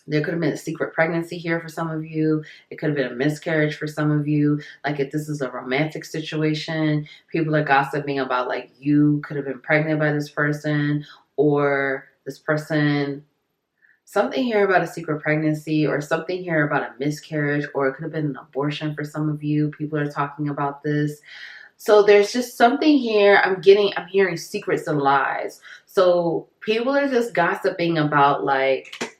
There could have been a secret pregnancy here for some of you. It could have been a miscarriage for some of you. Like if this is a romantic situation, people are gossiping about like you could have been pregnant by this person, or this person, something here about a secret pregnancy, or something here about a miscarriage, or it could have been an abortion for some of you. People are talking about this. So there's just something here. I'm hearing secrets and lies. So people are just gossiping about like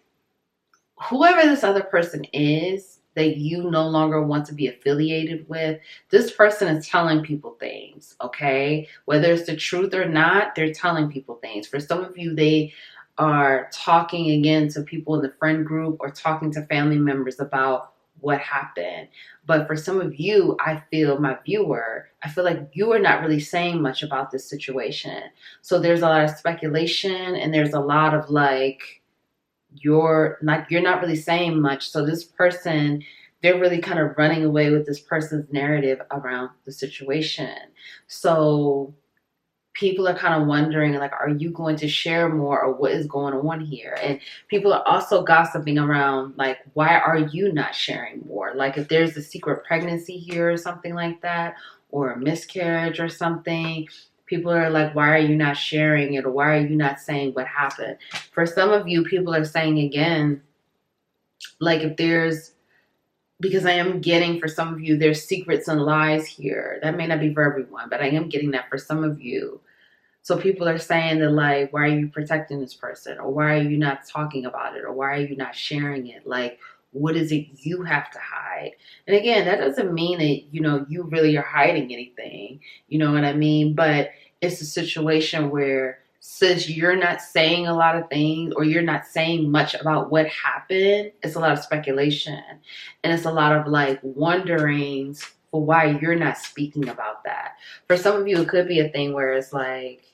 whoever this other person is that you no longer want to be affiliated with. This person is telling people things, okay? Whether it's the truth or not, they're telling people things. For some of you, they are talking again to people in the friend group or talking to family members about what happened. But for some of you, I feel like you are not really saying much about this situation. So there's a lot of speculation, and there's a lot of like, you're not really saying much. So this person, they're really kind of running away with this person's narrative around the situation. So people are kind of wondering, like, are you going to share more, or what is going on here? And people are also gossiping around, like, why are you not sharing more? Like, if there's a secret pregnancy here or something like that, or a miscarriage or something, people are like, why are you not sharing it? Or why are you not saying what happened? For some of you, people are saying again, like, because I am getting, for some of you, there's secrets and lies here. That may not be for everyone, but I am getting that for some of you. So people are saying that, like, why are you protecting this person? Or why are you not talking about it? Or why are you not sharing it? Like, what is it you have to hide? And again, that doesn't mean that, you really are hiding anything. You know what I mean? But it's a situation where, since you're not saying a lot of things, or you're not saying much about what happened, it's a lot of speculation. And it's a lot of like wonderings for why you're not speaking about that. For some of you, it could be a thing where it's like,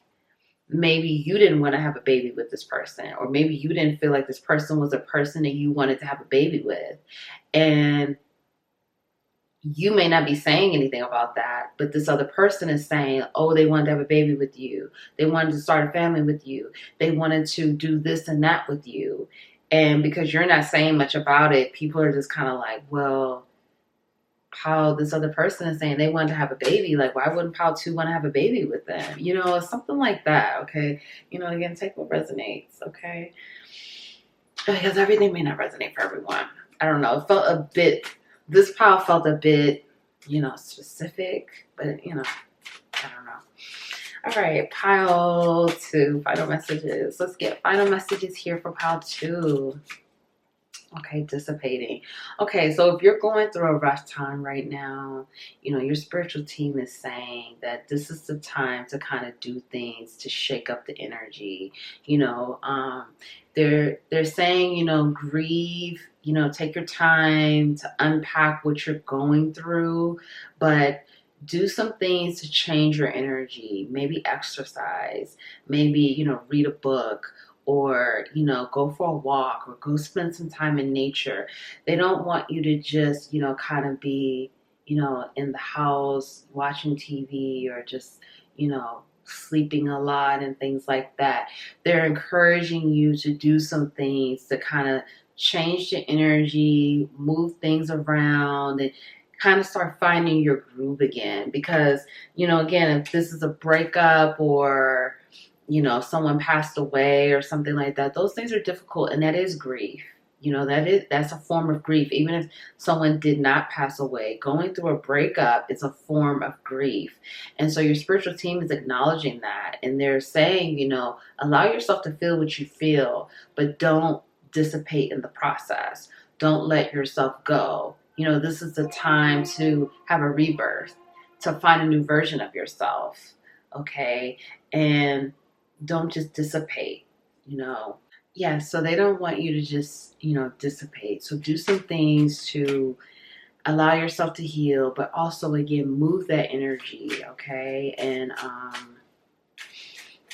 maybe you didn't want to have a baby with this person, or maybe you didn't feel like this person was a person that you wanted to have a baby with. And you may not be saying anything about that, but this other person is saying, oh, they wanted to have a baby with you. They wanted to start a family with you. They wanted to do this and that with you. And because you're not saying much about it, people are just kind of like, well, how this other person is saying they wanted to have a baby, like, why wouldn't Pal 2 want to have a baby with them? Something like that, okay? Again, take what resonates, okay? Because everything may not resonate for everyone. I don't know. It felt this pile felt a bit, specific, but, I don't know. All right, pile 2, final messages. Let's get final messages here for pile 2. Okay, dissipating. Okay, so if you're going through a rough time right now, your spiritual team is saying that this is the time to kind of do things to shake up the energy. They're saying, grieve, take your time to unpack what you're going through, but do some things to change your energy. Maybe exercise, maybe, read a book, or, go for a walk, or go spend some time in nature. They don't want you to just, kind of be, in the house watching TV, or just, sleeping a lot and things like that. They're encouraging you to do some things to kind of change the energy, move things around, and kind of start finding your groove again. Because, again, if this is a breakup, or someone passed away or something like that, those things are difficult, and that is grief. That's a form of grief. Even if someone did not pass away, going through a breakup is a form of grief. And so your spiritual team is acknowledging that, and they're saying, allow yourself to feel what you feel, but don't dissipate in the process. Don't let yourself go. This is the time to have a rebirth, to find a new version of yourself. Okay. And don't just dissipate, Yeah, so they don't want you to just, dissipate. So do some things to allow yourself to heal, but also, again, move that energy, okay? And,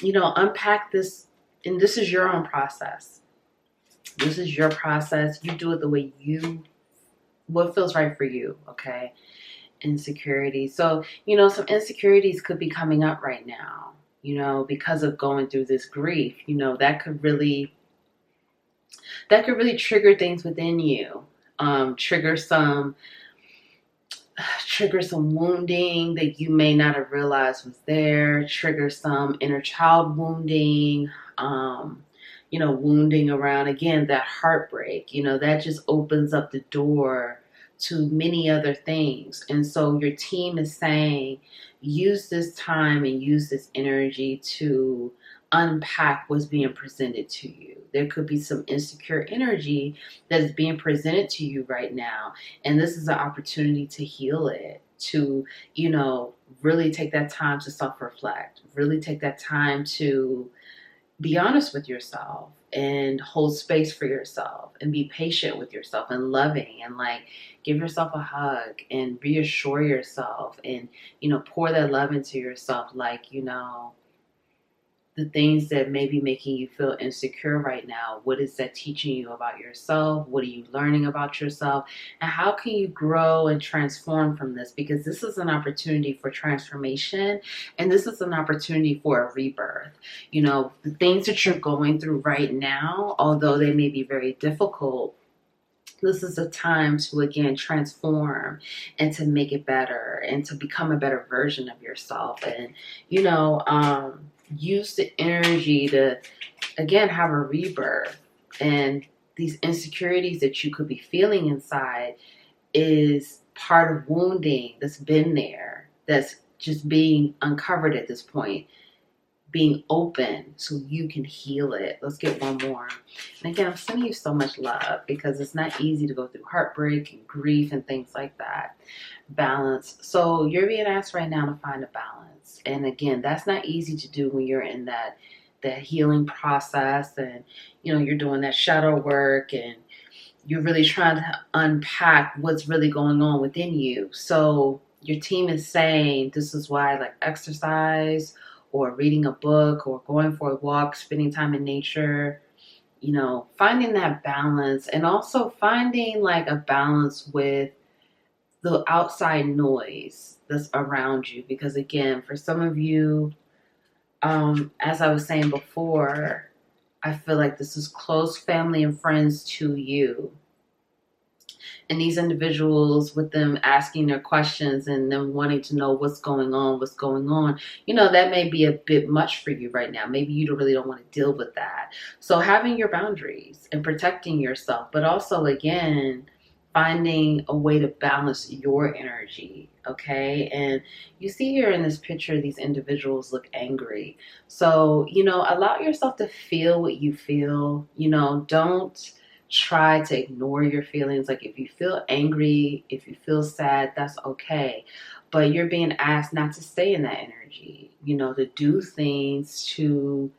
unpack this. And this is your own process. This is your process. You do it the way what feels right for you, okay? Insecurity. So, some insecurities could be coming up right now. Because of going through this grief, that could really that could really trigger things within you. Trigger some wounding that you may not have realized was there, trigger some inner child wounding, wounding around, again, that heartbreak, that just opens up the door to many other things. And so your team is saying, use this time and use this energy to unpack what's being presented to you. There could be some insecure energy that is being presented to you right now. And this is an opportunity to heal it, to, really take that time to self-reflect, really take that time to be honest with yourself and hold space for yourself and be patient with yourself and loving and give yourself a hug and reassure yourself and, pour that love into yourself. The things that may be making you feel insecure right now, what is that teaching you about yourself? What are you learning about yourself? And how can you grow and transform from this? Because this is an opportunity for transformation, and this is an opportunity for a rebirth. The things that you're going through right now, although they may be very difficult, this is a time to, again, transform and to make it better and to become a better version of yourself. And, use the energy to, again, have a rebirth. And these insecurities that you could be feeling inside is part of wounding that's been there, that's just being uncovered at this point, being open so you can heal it. Let's get one more. And again, I'm sending you so much love because it's not easy to go through heartbreak and grief and things like that. Balance. So you're being asked right now to find a balance. And again, that's not easy to do when you're in that healing process and, you're doing that shadow work and you're really trying to unpack what's really going on within you. So your team is saying this is why exercise or reading a book or going for a walk, spending time in nature, finding that balance, and also finding a balance with the outside noise that's around you. Because again, for some of you, as I was saying before, I feel like this is close family and friends to you. And these individuals, with them asking their questions and them wanting to know what's going on, that may be a bit much for you right now. Maybe you really don't want to deal with that. So having your boundaries and protecting yourself, but also, again, finding a way to balance your energy, okay? And you see here in this picture, these individuals look angry. So, allow yourself to feel what you feel. Don't try to ignore your feelings. If you feel angry, if you feel sad, that's okay. But you're being asked not to stay in that energy, to do things to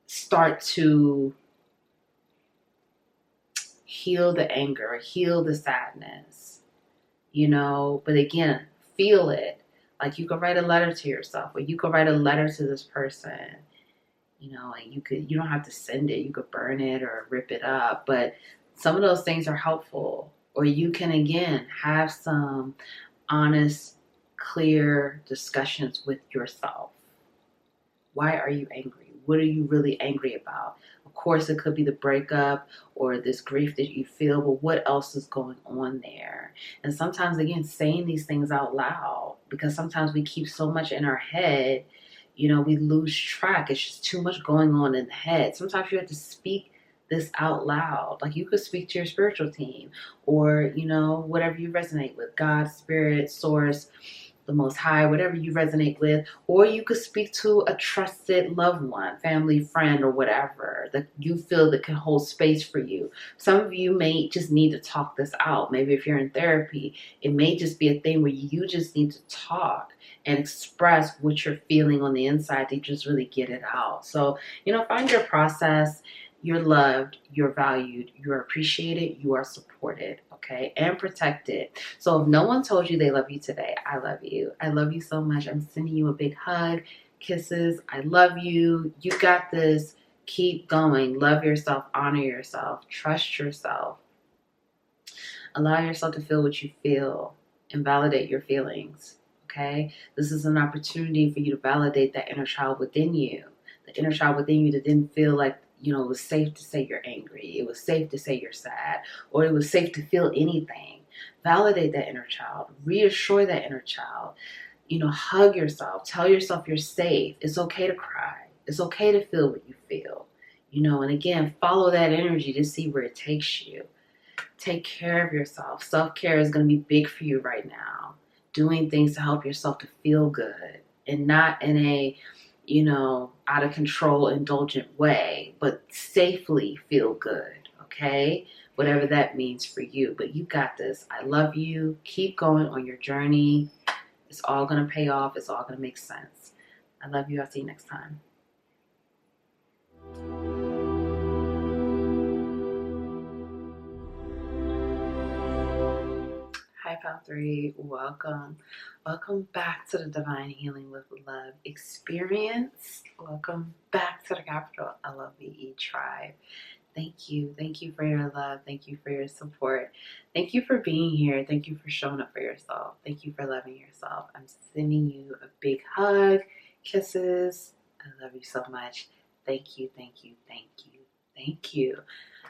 start to heal the anger, heal the sadness, but again, feel it. You could write a letter to yourself, or you could write a letter to this person, and you don't have to send it. You could burn it or rip it up, but some of those things are helpful. Or you can, again, have some honest, clear discussions with yourself. Why are you angry? What are you really angry about? Of course, it could be the breakup or this grief that you feel, but what else is going on there? And sometimes, again, saying these things out loud, because sometimes we keep so much in our head, we lose track. It's just too much going on in the head. Sometimes you have to speak this out loud. You could speak to your spiritual team or, whatever you resonate with, God, spirit, source, the Most High, whatever you resonate with, or you could speak to a trusted loved one, family, friend, or whatever that you feel that can hold space for you. Some of you may just need to talk this out. Maybe if you're in therapy, it may just be a thing where you just need to talk and express what you're feeling on the inside to just really get it out. So, find your process. You're loved, you're valued, you're appreciated, you are supported, okay, and protected. So if no one told you they love you today, I love you. I love you so much. I'm sending you a big hug, kisses. I love you. You got this. Keep going. Love yourself, honor yourself, trust yourself. Allow yourself to feel what you feel and validate your feelings, okay? This is an opportunity for you to validate that inner child within you. The inner child within you that didn't feel like you know, it was safe to say you're angry. It was safe to say you're sad, or it was safe to feel anything. Validate that inner child. Reassure that inner child. You know, hug yourself. Tell yourself you're safe. It's okay to cry. It's okay to feel what you feel. You know, and again, follow that energy to see where it takes you. Take care of yourself. Self-care is going to be big for you right now. Doing things to help yourself to feel good, and not in a, you know, out of control, indulgent way, but safely feel good, okay? Whatever that means for you. But you got this. I love you. Keep going on your journey. It's all going to pay off. It's all going to make sense. I love you. I'll see you next time. Hi, Pal 3. Welcome. Welcome back to the Divine Healing with Love experience. Welcome back to the capital LOVE tribe. Thank you. Thank you for your love. Thank you for your support. Thank you for being here. Thank you for showing up for yourself. Thank you for loving yourself. I'm sending you a big hug, kisses. I love you so much. Thank you, thank you, thank you, thank you.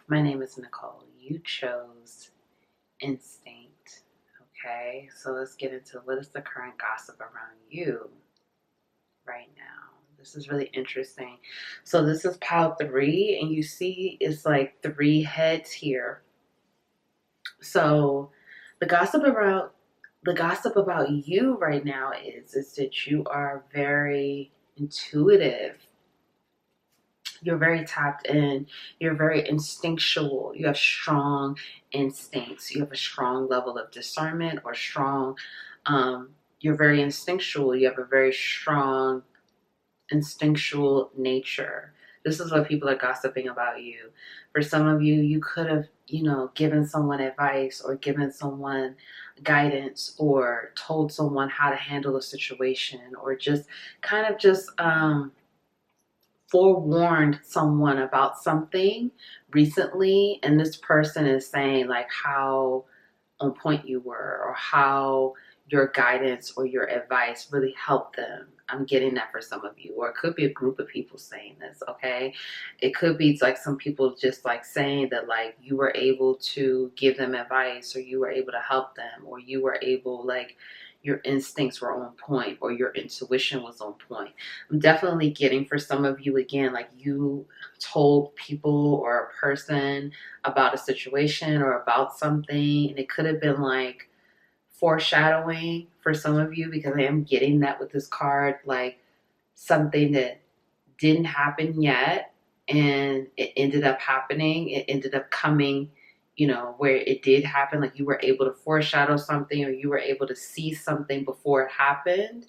My name is Nicole. You chose instinct. Okay, so let's get into what is the current gossip around you right now. This is really interesting. So this is pile 3, and you see it's like 3 heads here. So the gossip about you right now is that you are very intuitive. You're very tapped in. You're very instinctual. You have strong instincts. You have a strong level of discernment, or strong, you're very instinctual. You have a very strong instinctual nature. This is what people are gossiping about you. For some of you, you could have, you know, given someone advice, or given someone guidance, or told someone how to handle a situation, or just kind of just, forewarned someone about something recently, and this person is saying like how on point you were, or how your guidance or your advice really helped them. I'm getting that for some of you. Or it could be a group of people saying this, okay? It could be like some people just like saying that like you were able to give them advice, or you were able to help them, or you were able, like, your instincts were on point, or your intuition was on point. I'm definitely getting for some of you, again, like you told people or a person about a situation or about something, and it could have been like foreshadowing for some of you, because I am getting that with this card, like something that didn't happen yet and it ended up happening. It ended up coming, you know, where it did happen. Like you were able to foreshadow something, or you were able to see something before it happened,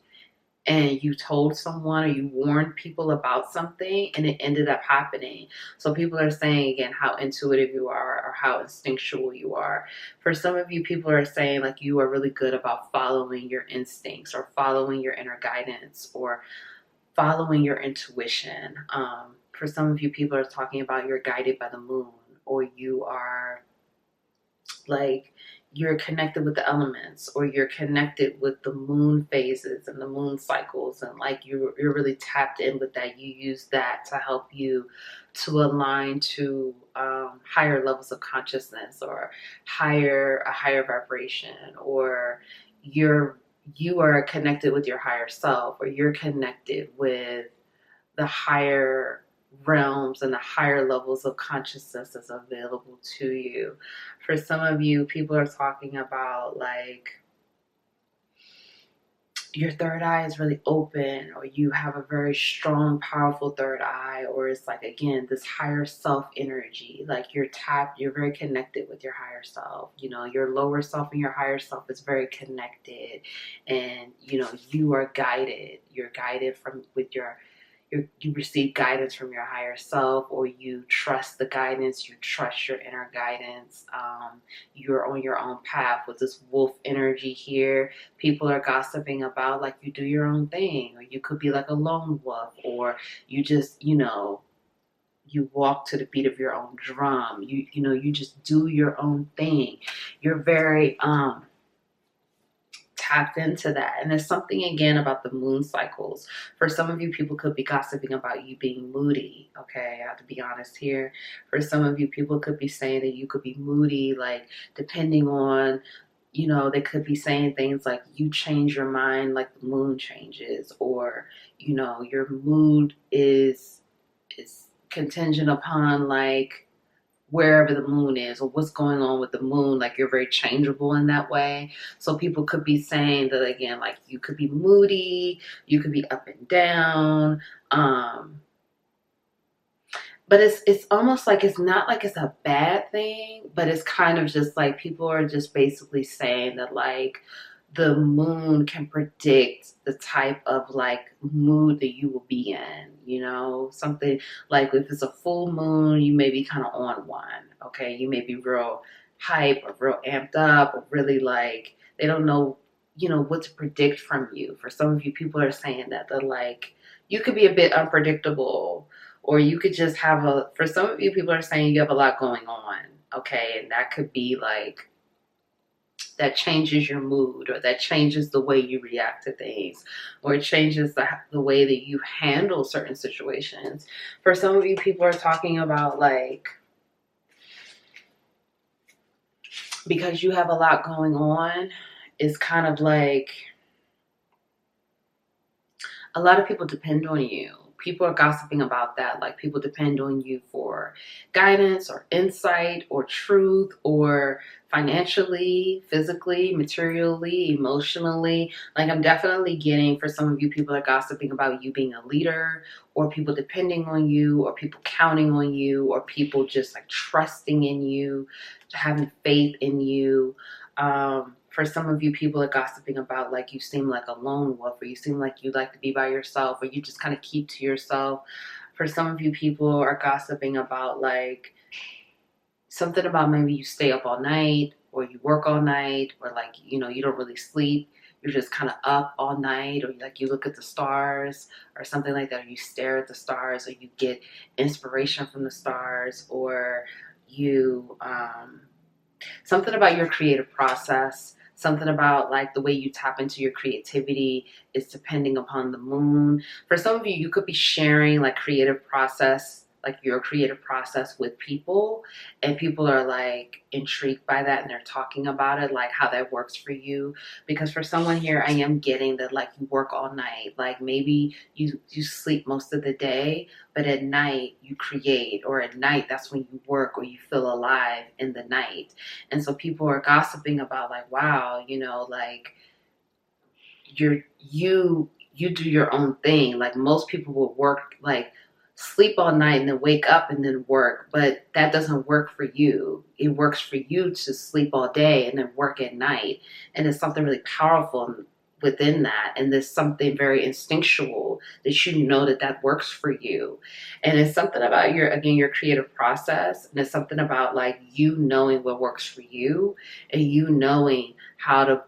and you told someone, or you warned people about something, and it ended up happening. So people are saying, again, how intuitive you are, or how instinctual you are. For some of you, people are saying like you are really good about following your instincts, or following your inner guidance, or following your intuition. For some of you, people are talking about you're guided by the moon, or you are like you're connected with the elements, or you're connected with the moon phases and the moon cycles, and like you're really tapped in with that. You use that to help you to align to higher levels of consciousness, or a higher vibration, or you are connected with your higher self, or you're connected with the higher realms and the higher levels of consciousness that's available to you. For some of you, people are talking about like your third eye is really open, or you have a very strong, powerful third eye, or it's like, again, this higher self energy. Like you're very connected with your higher self. You know, your lower self and your higher self is very connected, and you know, you are guided. You're guided you receive guidance from your higher self, or you trust the guidance, you trust your inner guidance. You're on your own path with this wolf energy here. People are gossiping about like you do your own thing, or you could be like a lone wolf, or you just, you know, you walk to the beat of your own drum. You know, you just do your own thing. You're very tapped into that. And there's something again about the moon cycles. For some of you, people could be gossiping about you being moody. Okay, I have to be honest here. For some of you, people could be saying that you could be moody, like depending on, you know, they could be saying things like you change your mind like the moon changes, or, you know, your mood is contingent upon like wherever the moon is or what's going on with the moon. Like you're very changeable in that way. So people could be saying that again, like you could be moody, you could be up and down. But it's almost like it's not like it's a bad thing, but it's kind of just like people are just basically saying that like the moon can predict the type of like mood that you will be in, you know, something like if it's a full moon, you may be kind of on one. Okay. You may be real hype or real amped up or really like they don't know, you know, what to predict from you. For some of you, people are saying that they're like, you could be a bit unpredictable, or you could just have for some of you, people are saying you have a lot going on. Okay. And that could be like, that changes your mood, or that changes the way you react to things, or it changes the way that you handle certain situations. For some of you, people are talking about like, because you have a lot going on, it's kind of like a lot of people depend on you. People are gossiping about that. Like people depend on you for guidance or insight or truth, or financially, physically, materially, emotionally. Like I'm definitely getting, for some of you, people are gossiping about you being a leader, or people depending on you, or people counting on you, or people just like trusting in you, having faith in you. For some of you, people are gossiping about like you seem like a lone wolf, or you seem like you like to be by yourself, or you just kind of keep to yourself. For some of you, people are gossiping about like something about maybe you stay up all night, or you work all night, or like, you know, you don't really sleep. You're just kind of up all night, or like you look at the stars or something like that, or you stare at the stars, or you get inspiration from the stars, or you, something about your creative process. Something about like the way you tap into your creativity is depending upon the moon. For some of you, you could be sharing like creative process, like your creative process with people, and people are like intrigued by that, and they're talking about it, like how that works for you. Because for someone here, I am getting that like you work all night, like maybe you sleep most of the day, but at night you create, or at night that's when you work, or you feel alive in the night. And so people are gossiping about like, wow, you know, like you do your own thing. Like most people will work, like sleep all night and then wake up and then work, but that doesn't work for you. It works for you to sleep all day and then work at night. And there's something really powerful within that. And there's something very instinctual that you know that that works for you. And it's something about your creative process. And it's something about like you knowing what works for you, and you knowing how to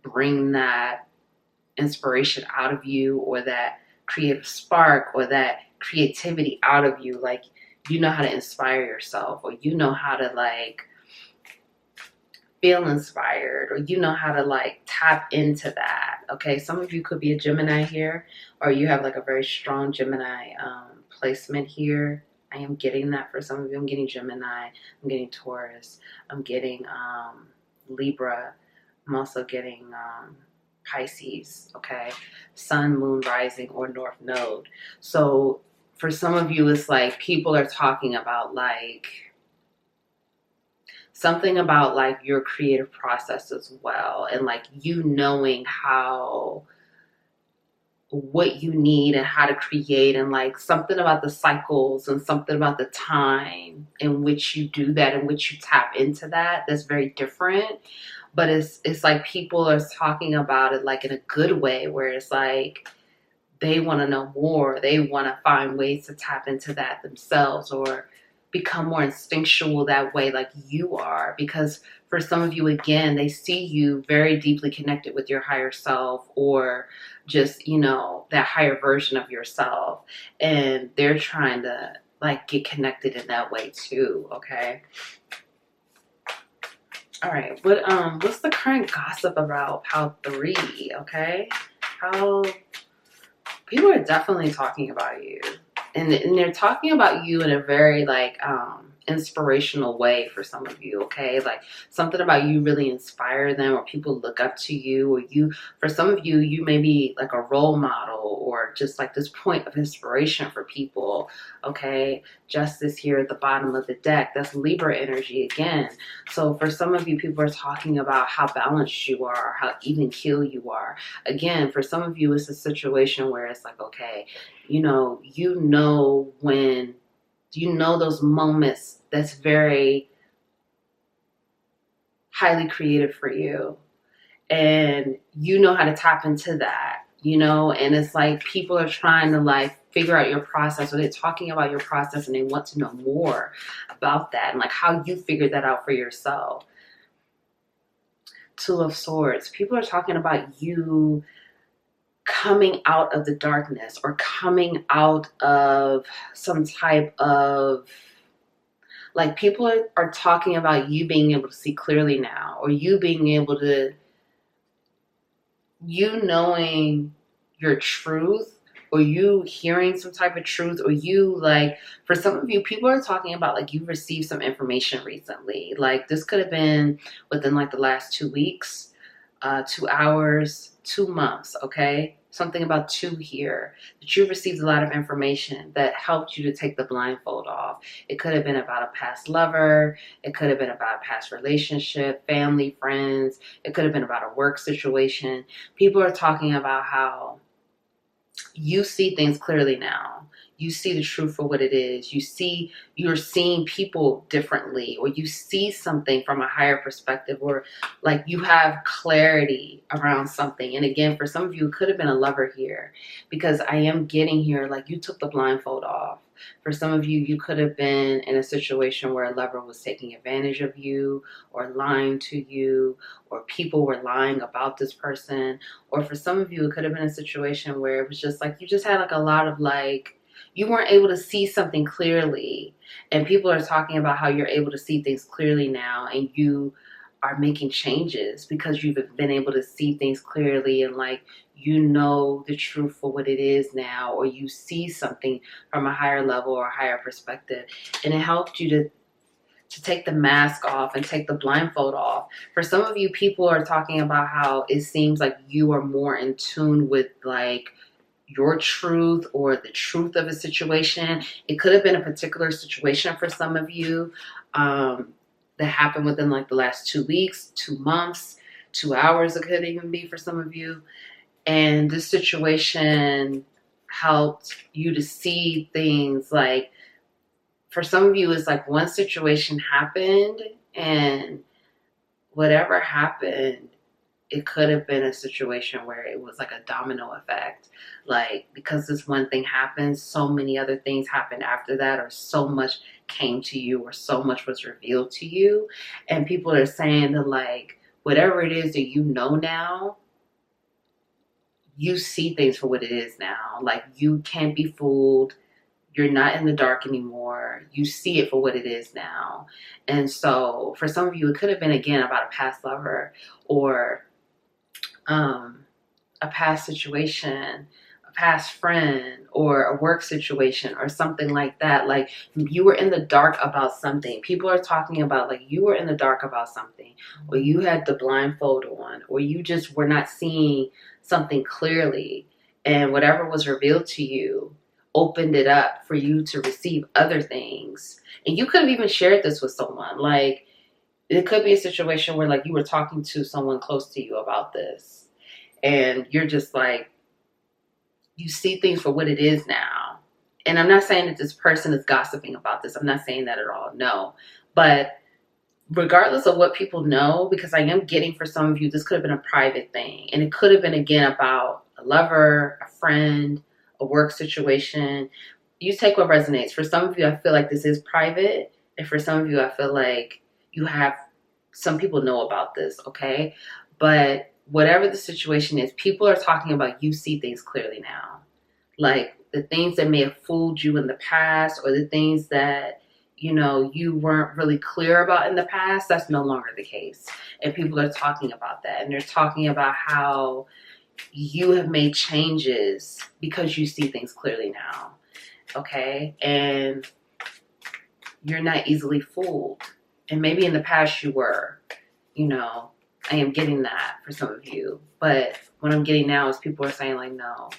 bring that inspiration out of you, or that creative spark, or that creativity out of you. Like you know how to inspire yourself, or you know how to like feel inspired, or you know how to like tap into that. Okay, some of you could be a Gemini here, or you have like a very strong Gemini placement here. I am getting that for some of you. I'm getting Gemini, I'm getting Taurus, I'm getting Libra, I'm also getting Pisces, okay? Sun, moon, rising, or north node. So for some of you, it's like people are talking about like something about like your creative process as well, and like you knowing what you need and how to create, and like something about the cycles and something about the time in which you do that, in which you tap into that, that's very different. But it's like people are talking about it like in a good way, where it's like they want to know more, they want to find ways to tap into that themselves, or become more instinctual that way like you are. Because for some of you, again, they see you very deeply connected with your higher self, or just, you know, that higher version of yourself, and they're trying to like get connected in that way too. Okay, All right. What's the current gossip about Pal 3? Okay. How people are definitely talking about you. And they're talking about you in a very like inspirational way for some of you, okay? Like something about you really inspire them, or people look up to you, or you, for some of you, you may be like a role model or just like this point of inspiration for people, okay? Justice here at the bottom of the deck, that's Libra energy again. So for some of you, people are talking about how balanced you are, how even keel you are. Again, for some of you, it's a situation where it's like, okay, when those moments that's very highly creative for you, and you know how to tap into that, and it's like people are trying to like figure out your process, or they're talking about your process and they want to know more about that and like how you figured that out for yourself. Two of Swords, people are talking about you coming out of the darkness, or coming out of some type of, like, people are talking about you being able to see clearly now, or you being able to, you knowing your truth, or you hearing some type of truth, or you, like, for some of you, people are talking about like you received some information recently. Like this could have been within like the last 2 weeks, 2 hours, 2 months, okay? Something about two here, that you received a lot of information that helped you to take the blindfold off. It could have been about a past lover. It could have been about a past relationship, family, friends. It could have been about a work situation. People are talking about how you see things clearly now. You see the truth for what it is. You're seeing people differently, or you see something from a higher perspective, or like you have clarity around something. And again, for some of you, it could have been a lover here, because I am getting here like you took the blindfold off. For some of you, you could have been in a situation where a lover was taking advantage of you, or lying to you, or people were lying about this person. Or for some of you, it could have been a situation where it was just like you just had like a lot of like, you weren't able to see something clearly. And people are talking about how you're able to see things clearly now, and you are making changes because you've been able to see things clearly, and like the truth for what it is now, or you see something from a higher level or a higher perspective, and it helped you to take the mask off and take the blindfold off. For some of you, people are talking about how it seems like you are more in tune with like your truth, or the truth of a situation. It could have been a particular situation for some of you that happened within like the last 2 weeks, 2 months, 2 hours. It could even be for some of you. And this situation helped you to see things like, for some of you, it's like one situation happened, and whatever happened, it could have been a situation where it was like a domino effect. Like, because this one thing happened, so many other things happened after that, or so much came to you, or so much was revealed to you. And people are saying that, like, whatever it is that you know now, you see things for what it is now. Like, you can't be fooled. You're not in the dark anymore. You see it for what it is now. And so for some of you, it could have been, again, about a past lover, or a past situation, a past friend, or a work situation, or something like that. Like you were in the dark about something. People are talking about like you were in the dark about something, or you had the blindfold on, or you just were not seeing something clearly. And whatever was revealed to you opened it up for you to receive other things. And you could have even shared this with someone. Like it could be a situation where like you were talking to someone close to you about this, and you're just like, you see things for what it is now. And I'm not saying that this person is gossiping about this. I'm not saying that at all. No. But regardless of what people know, because I am getting, for some of you, this could have been a private thing. And it could have been, again, about a lover, a friend, a work situation. You take what resonates. For some of you, I feel like this is private. And for some of you, I feel like some people know about this, okay? But whatever the situation is, people are talking about you see things clearly now. Like the things that may have fooled you in the past, or the things that you know, you weren't really clear about in the past, that's no longer the case. And people are talking about that. And they're talking about how you have made changes because you see things clearly now. Okay? And you're not easily fooled. And maybe in the past you were, you know, I am getting that for some of you. But what I'm getting now is people are saying like, no,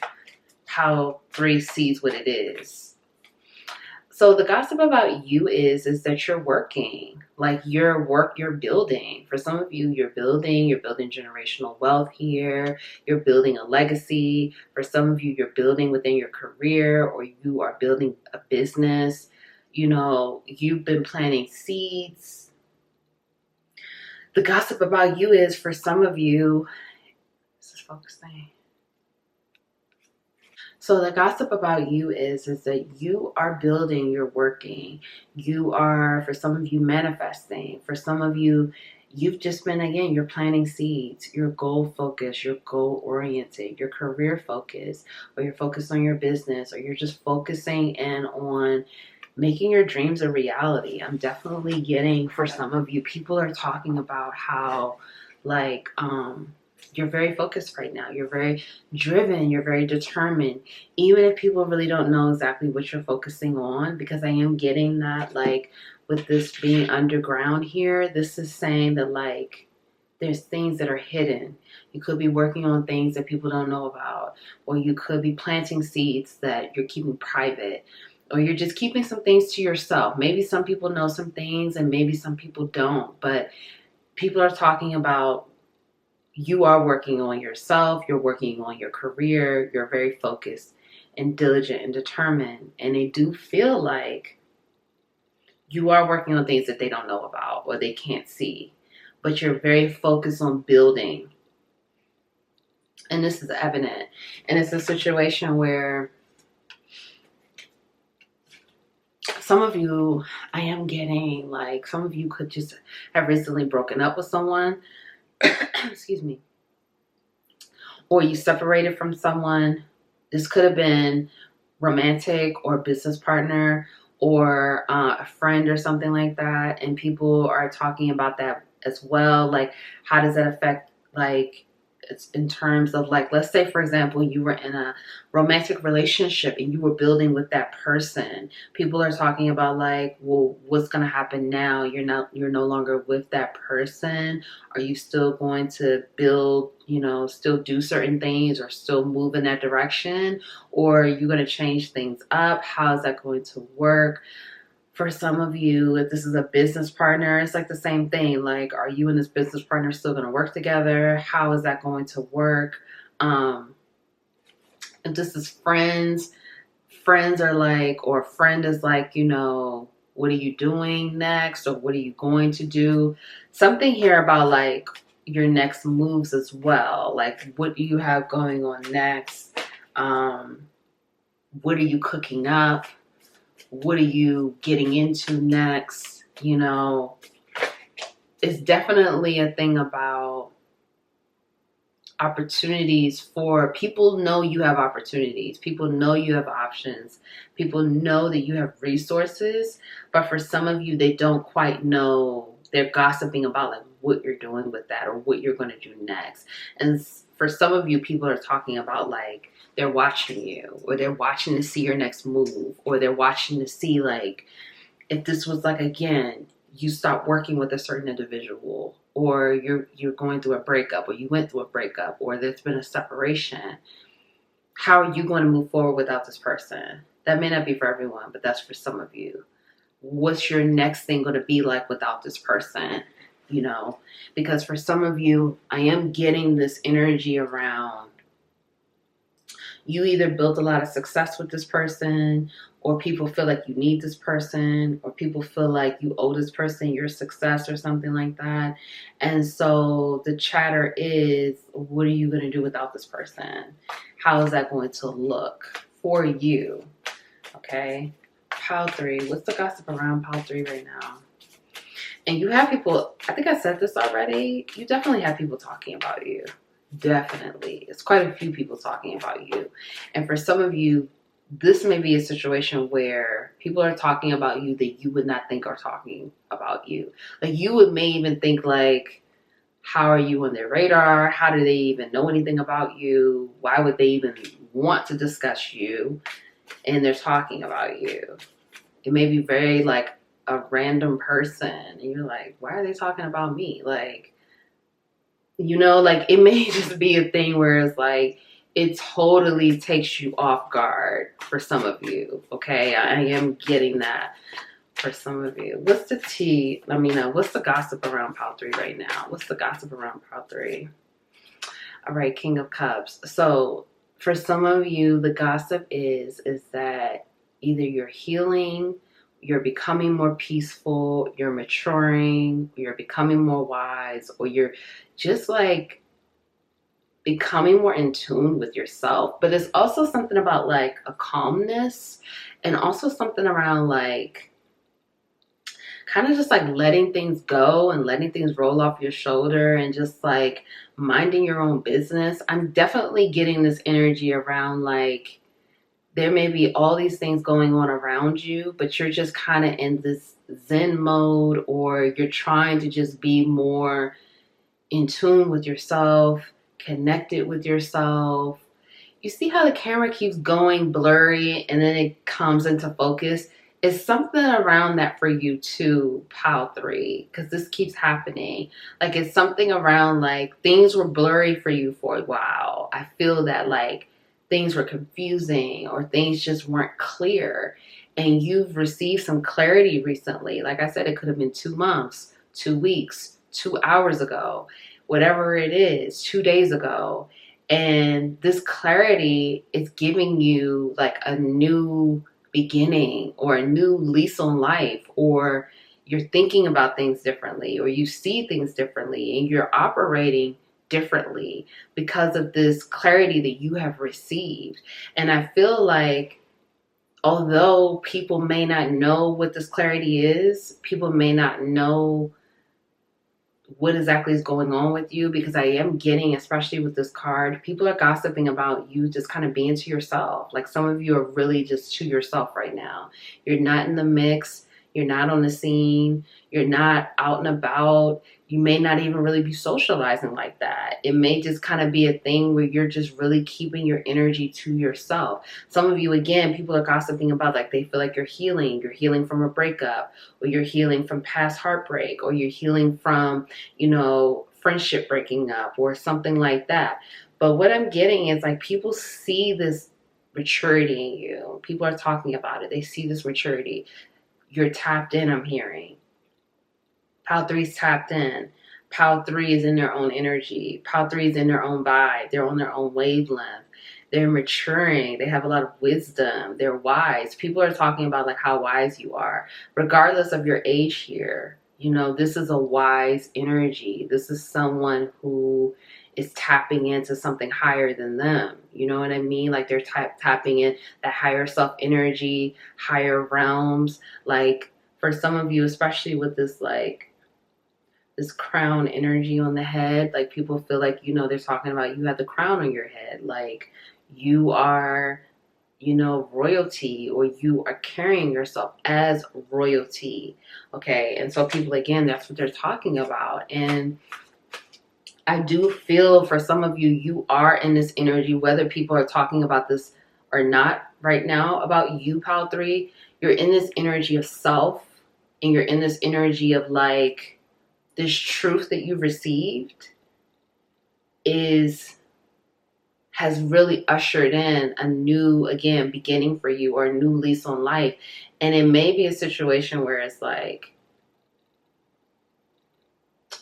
how 3 sees what it is. So the gossip about you is that you're working, like you're building. For some of you, you're building generational wealth here. You're building a legacy. For some of you, you're building within your career, or you are building a business. You know, you've been planting seeds. The gossip about you is, for some of you, this is focusing. So the gossip about you is that you are building, you're working. You are, for some of you, manifesting. For some of you, you've just been, again, you're planting seeds. You're goal focused, you're goal oriented, you're career focused, or you're focused on your business, or you're just focusing in on making your dreams a reality. I'm definitely getting, for some of you, people are talking about how, like, you're very focused right now. You're very driven. You're very determined. Even if people really don't know exactly what you're focusing on, because I am getting that, like, with this being underground here, this is saying that, like, there's things that are hidden. You could be working on things that people don't know about, or you could be planting seeds that you're keeping private, or you're just keeping some things to yourself. Maybe some people know some things and maybe some people don't, but people are talking about you are working on yourself, you're working on your career, you're very focused and diligent and determined. And they do feel like you are working on things that they don't know about or they can't see, but you're very focused on building. And this is evident. And it's a situation where some of you, I am getting, like, some of you could just have recently broken up with someone. Excuse me. Or you separated from someone. This could have been romantic or business partner or a friend or something like that. And people are talking about that as well. Like, how does that affect, like, it's in terms of, like, let's say, for example, you were in a romantic relationship and you were building with that person. People are talking about, like, well, what's going to happen now? You're no longer with that person. Are you still going to build, you know, still do certain things or still move in that direction? Or are you going to change things up? How is that going to work? For some of you, if this is a business partner, it's like the same thing. Like, are you and this business partner still going to work together? How is that going to work? If this is friends are like, or a friend is like, you know, what are you doing next? Or what are you going to do? Something here about, like, your next moves as well. Like, what do you have going on next? What are you cooking up? What are you getting into next? You know, it's definitely a thing about opportunities. For people know you have opportunities. People know you have options. People know that you have resources. But for some of you, they don't quite know. They're gossiping about, like, what you're doing with that or what you're going to do next. And for some of you, people are talking about, like, they're watching you, or they're watching to see your next move, or they're watching to see, like, if this was, like, again, you stop working with a certain individual, or you're going through a breakup, or you went through a breakup, or there's been a separation. How are you going to move forward without this person? That may not be for everyone, but that's for some of you. What's your next thing going to be like without this person? You know, because for some of you, I am getting this energy around, you either built a lot of success with this person, or people feel like you need this person, or people feel like you owe this person your success or something like that. And so the chatter is, what are you going to do without this person? How is that going to look for you? Okay. Pile 3. What's the gossip around pile 3 right now? And you have people, I think I said this already, you definitely have people talking about you. Definitely. It's quite a few people talking about you. And for some of you, this may be a situation where people are talking about you that you would not think are talking about you. Like you would may even think like, how are you on their radar? How do they even know anything about you? Why would they even want to discuss you? And they're talking about you. It may be very like a random person. And you're like, why are they talking about me? Like, like it may just be a thing where it's like, it totally takes you off guard for some of you. Okay. I am getting that for some of you. What's the tea? What's the gossip around pile 3 right now? What's the gossip around pile 3? All right, King of Cups. So for some of you, the gossip is that either you're healing, you're becoming more peaceful, you're maturing, you're becoming more wise, or you're just like becoming more in tune with yourself. But it's also something about like a calmness, and also something around like kind of just like letting things go and letting things roll off your shoulder and just like minding your own business. I'm definitely getting this energy around like there may be all these things going on around you, but you're just kind of in this Zen mode, or you're trying to just be more in tune with yourself, connected with yourself. You see how the camera keeps going blurry and then it comes into focus? It's something around that for you too, pile 3, because this keeps happening. Like it's something around like things were blurry for you for a while. I feel that like things were confusing or things just weren't clear. And you've received some clarity recently. Like I said, it could have been 2 months, 2 weeks, 2 hours ago, whatever it is, 2 days ago. And this clarity is giving you like a new beginning or a new lease on life, or you're thinking about things differently, or you see things differently, and you're operating differently because of this clarity that you have received. And I feel like although people may not know what this clarity is, people may not know what exactly is going on with you, because I am getting, especially with this card, people are gossiping about you just kind of being to yourself. Like some of you are really just to yourself right now. You're not in the mix. You're not on the scene. You're not out and about. You may not even really be socializing like that. It may just kind of be a thing where you're just really keeping your energy to yourself. Some of you, again, people are gossiping about like they feel like you're healing. You're healing from a breakup, or you're healing from past heartbreak, or you're healing from, friendship breaking up or something like that. But what I'm getting is like people see this maturity in you. People are talking about it. They see this maturity. You're tapped in, I'm hearing. Pile 3's tapped in. Pile 3 is in their own energy. Pile 3 is in their own vibe. They're on their own wavelength. They're maturing. They have a lot of wisdom. They're wise. People are talking about like how wise you are, regardless of your age here. This is a wise energy. This is someone who is tapping into something higher than them. You know what I mean? Like they're tapping in that higher self energy, higher realms. Like for some of you, especially with this like this crown energy on the head, like people feel like, they're talking about you have the crown on your head. Like you are, royalty, or you are carrying yourself as royalty. Okay. And so people, again, that's what they're talking about. And I do feel for some of you, you are in this energy, whether people are talking about this or not right now about you, pile 3, you're in this energy of self, and you're in this energy of like this truth that you've received has really ushered in a new, again, beginning for you, or a new lease on life. And it may be a situation where it's like,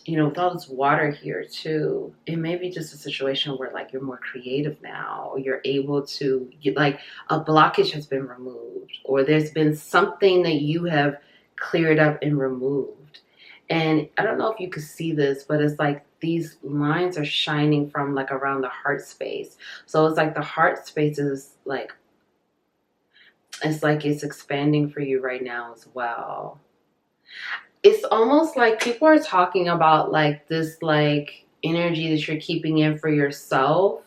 with all this water here too, it may be just a situation where like you're more creative now, or you're able to get like a blockage has been removed, or there's been something that you have cleared up and removed. And I don't know if you could see this, but it's like these lines are shining from like around the heart space. So it's like the heart space is like, it's like it's expanding for you right now as well. It's almost like people are talking about like this like energy that you're keeping in for yourself.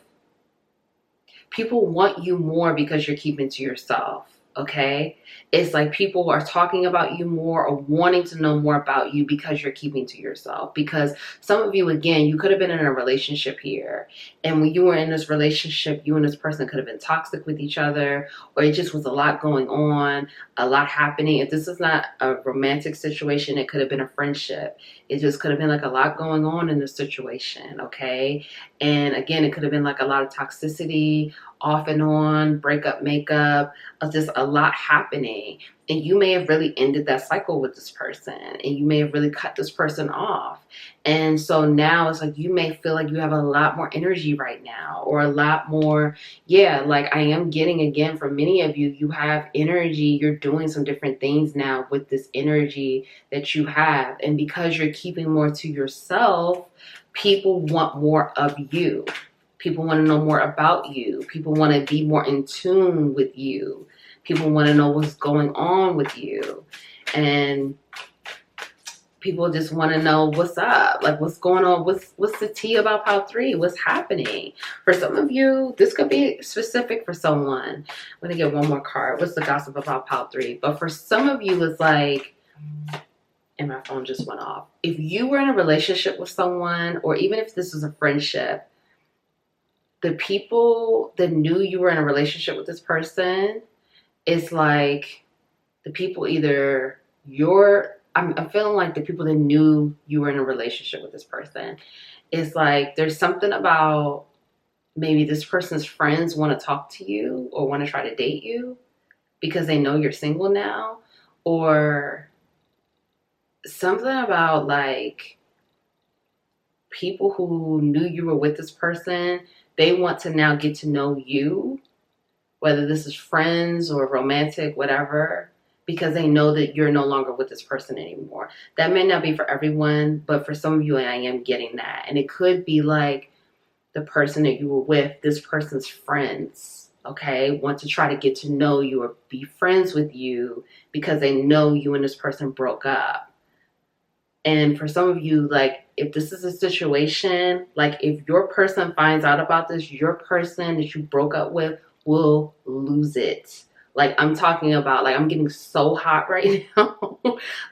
People want you more because you're keeping to yourself. Okay, it's like people are talking about you more or wanting to know more about you because you're keeping to yourself. Because some of you, again, you could have been in a relationship here, and when you were in this relationship, you and this person could have been toxic with each other, or it just was a lot going on, a lot happening. If this is not a romantic situation, it could have been a friendship. It just could have been like a lot going on in this situation. Okay, and again, it could have been like a lot of toxicity, off and on, breakup, makeup, just a lot happening. And you may have really ended that cycle with this person, and you may have really cut this person off. And so now it's like you may feel like you have a lot more energy right now, or a lot more, yeah, like I am getting again from many of you, you have energy, you're doing some different things now with this energy that you have. And because you're keeping more to yourself, people want more of you. People want to know more about you. People want to be more in tune with you. People want to know what's going on with you. And people just want to know what's up. Like, what's going on? What's the tea about Pile 3? What's happening? For some of you, this could be specific for someone. I'm going to get one more card. What's the gossip about Pile 3? But for some of you, it's like, and my phone just went off. If you were in a relationship with someone, or even if this was a friendship, the people that knew you were in a relationship with this person, it's like the people either I'm feeling like the people that knew you were in a relationship with this person, it's like there's something about maybe this person's friends want to talk to you or want to try to date you because they know you're single now, or something about like people who knew you were with this person, they want to now get to know you, whether this is friends or romantic, whatever, because they know that you're no longer with this person anymore. That may not be for everyone, but for some of you, I am getting that. And it could be like the person that you were with, this person's friends, okay, want to try to get to know you or be friends with you because they know you and this person broke up. And for some of you, like, if this is a situation, like if your person finds out about this, your person that you broke up with will lose it. Like, I'm talking about, like, I'm getting so hot right now.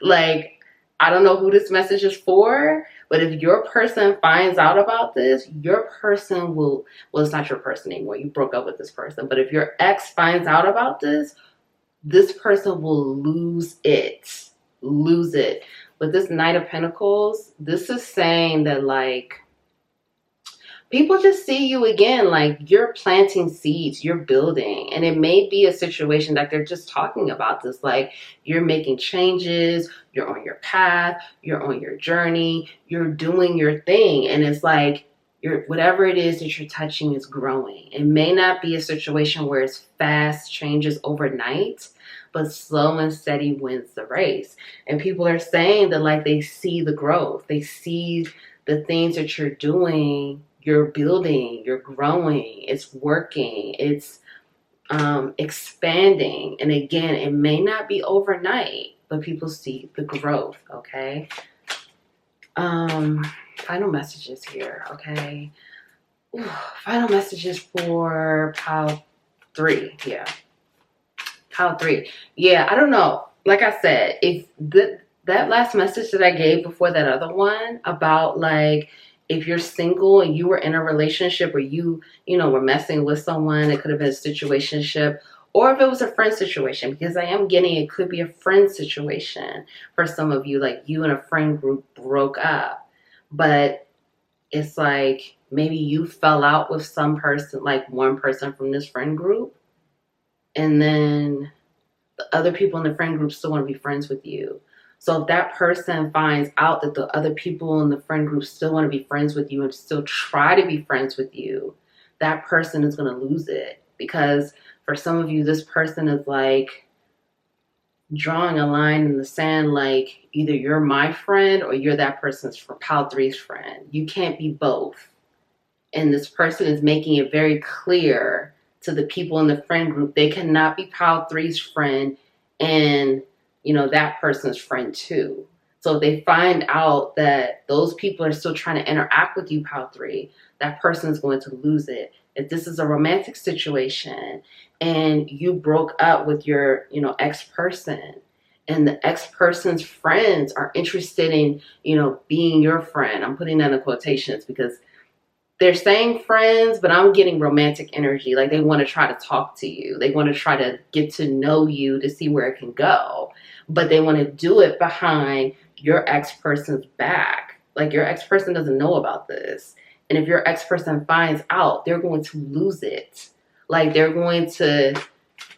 Like, I don't know who this message is for, but if your person finds out about this, your person will, well, it's not your person anymore. You broke up with this person. But if your ex finds out about this person will lose it. Lose it. With this Knight of Pentacles, this is saying that, like, people just see you again, like you're planting seeds, you're building. And it may be a situation that they're just talking about this, like you're making changes, you're on your path, you're on your journey, you're doing your thing. And it's like, whatever it is that you're touching is growing. It may not be a situation where it's fast changes overnight, but slow and steady wins the race. And people are saying that, like, they see the growth. They see the things that you're doing, you're building, you're growing, it's working, it's expanding. And again, it may not be overnight, but people see the growth, okay? Final messages here, okay? Ooh, final messages for Pile 3, yeah. Pile 3. Yeah, I don't know. Like I said, if that last message that I gave before that other one about, like, if you're single and you were in a relationship or you were messing with someone, it could have been a situationship, or if it was a friend situation, because I am getting it could be a friend situation for some of you, like you and a friend group broke up, but it's like maybe you fell out with some person, like one person from this friend group, and then the other people in the friend group still want to be friends with you. So if that person finds out that the other people in the friend group still want to be friends with you and still try to be friends with you, that person is going to lose it. Because for some of you, this person is like drawing a line in the sand, like either you're my friend or you're that person's for Pile 3's friend. You can't be both. And this person is making it very clear to the people in the friend group, they cannot be Pile 3's friend and, that person's friend too. So if they find out that those people are still trying to interact with you, Pile 3, that person is going to lose it. if this is a romantic situation and you broke up with your, ex-person, and the ex-person's friends are interested in, being your friend. I'm putting that in quotations because they're saying friends, but I'm getting romantic energy. Like they want to try to talk to you. They want to try to get to know you to see where it can go. But they want to do it behind your ex-person's back. Like your ex-person doesn't know about this. And if your ex-person finds out, they're going to lose it. Like they're going to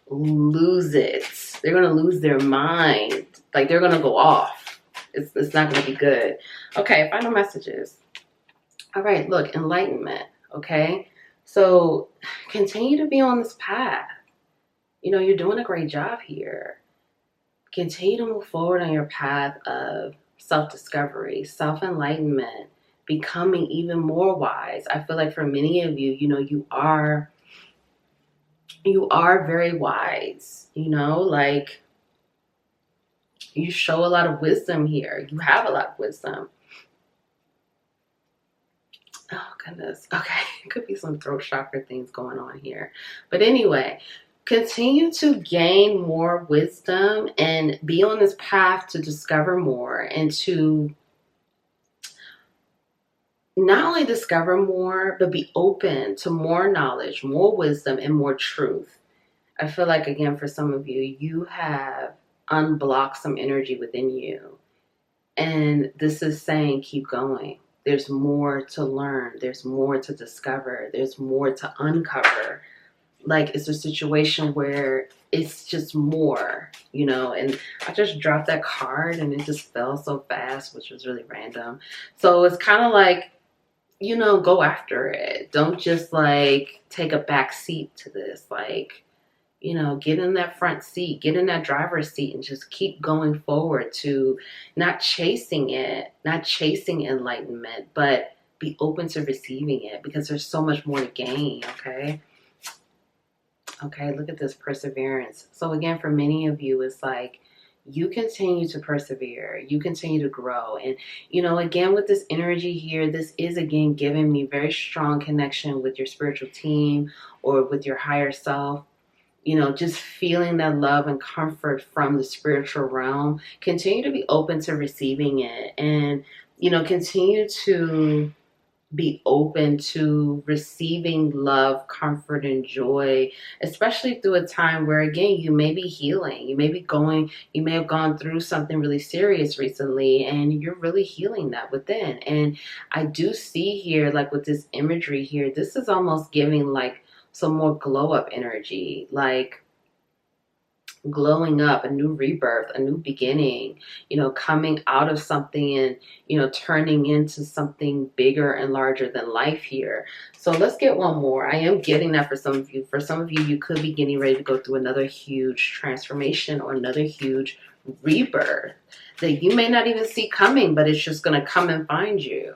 lose it. They're going to lose their mind. Like they're going to go off. It's not going to be good. Okay, final messages. All right, look, enlightenment, okay? So continue to be on this path. You're doing a great job here. Continue to move forward on your path of self-discovery, self-enlightenment, becoming even more wise. I feel like for many of you, you are very wise, like you show a lot of wisdom here. You have a lot of wisdom. Oh, goodness. Okay. Could be some throat chakra things going on here. But anyway, continue to gain more wisdom and be on this path to discover more and to not only discover more, but be open to more knowledge, more wisdom, and more truth. I feel like, again, for some of you, you have unblocked some energy within you. And this is saying, keep going. There's more to learn. There's more to discover. There's more to uncover. Like it's a situation where it's just more, and I just dropped that card and it just fell so fast, which was really random. So it's kind of like, go after it. Don't just like take a back seat to this. Like, get in that front seat, get in that driver's seat and just keep going forward to not chasing it, not chasing enlightenment, but be open to receiving it because there's so much more to gain, okay? Okay, look at this perseverance. So again, for many of you, it's like you continue to persevere, you continue to grow. And, again, with this energy here, this is again giving me very strong connection with your spiritual team or with your higher self. Just feeling that love and comfort from the spiritual realm. Continue to be open to receiving it and, continue to be open to receiving love, comfort, and joy, especially through a time where, again, you may be healing. You may have gone through something really serious recently and you're really healing that within. And I do see here, like with this imagery here, this is almost giving like some more glow up energy, like glowing up, a new rebirth, a new beginning, coming out of something and, turning into something bigger and larger than life here. So let's get one more. I am getting that for some of you. For some of you, you could be getting ready to go through another huge transformation or another huge rebirth that you may not even see coming, but it's just going to come and find you.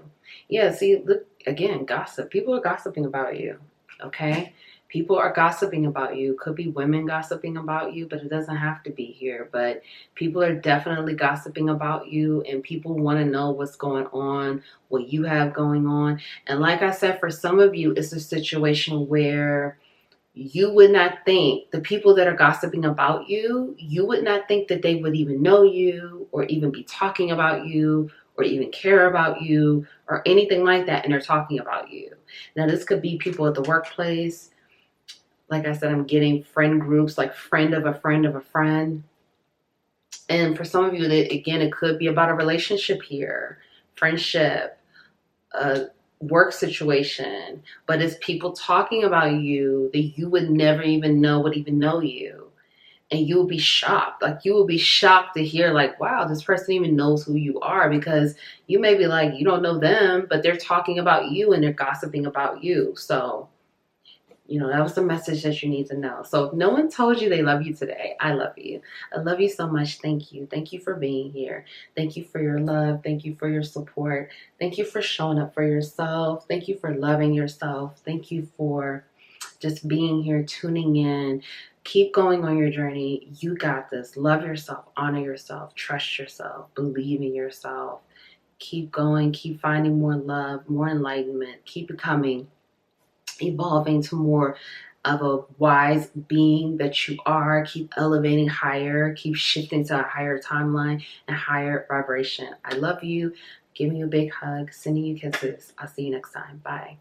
Yeah, see, look, again, gossip. People are gossiping about you, okay? People are gossiping about you. Could be women gossiping about you, but it doesn't have to be here. But people are definitely gossiping about you, and people want to know what's going on, what you have going on. And like I said, for some of you, it's a situation where you would not think, the people that are gossiping about you, you would not think that they would even know you or even be talking about you or even care about you or anything like that, and they're talking about you. Now, this could be people at the workplace. Like I said, I'm getting friend groups, like friend of a friend of a friend. And for some of you, again, it could be about a relationship here, friendship, a work situation. But it's people talking about you that you would never even know would even know you. And you will be shocked. Like you will be shocked to hear like, wow, this person even knows who you are, because you may be like, you don't know them, but they're talking about you and they're gossiping about you. So, that was the message that you need to know. So if no one told you they love you today, I love you. I love you so much. Thank you. Thank you for being here. Thank you for your love. Thank you for your support. Thank you for showing up for yourself. Thank you for loving yourself. Thank you for just being here, tuning in. Keep going on your journey. You got this. Love yourself. Honor yourself. Trust yourself. Believe in yourself. Keep going. Keep finding more love, more enlightenment. Keep becoming evolving to more of a wise being that you are. Keep elevating higher, keep shifting to a higher timeline and higher vibration. I love you. Giving you a big hug, sending you kisses. I'll see you next time. Bye.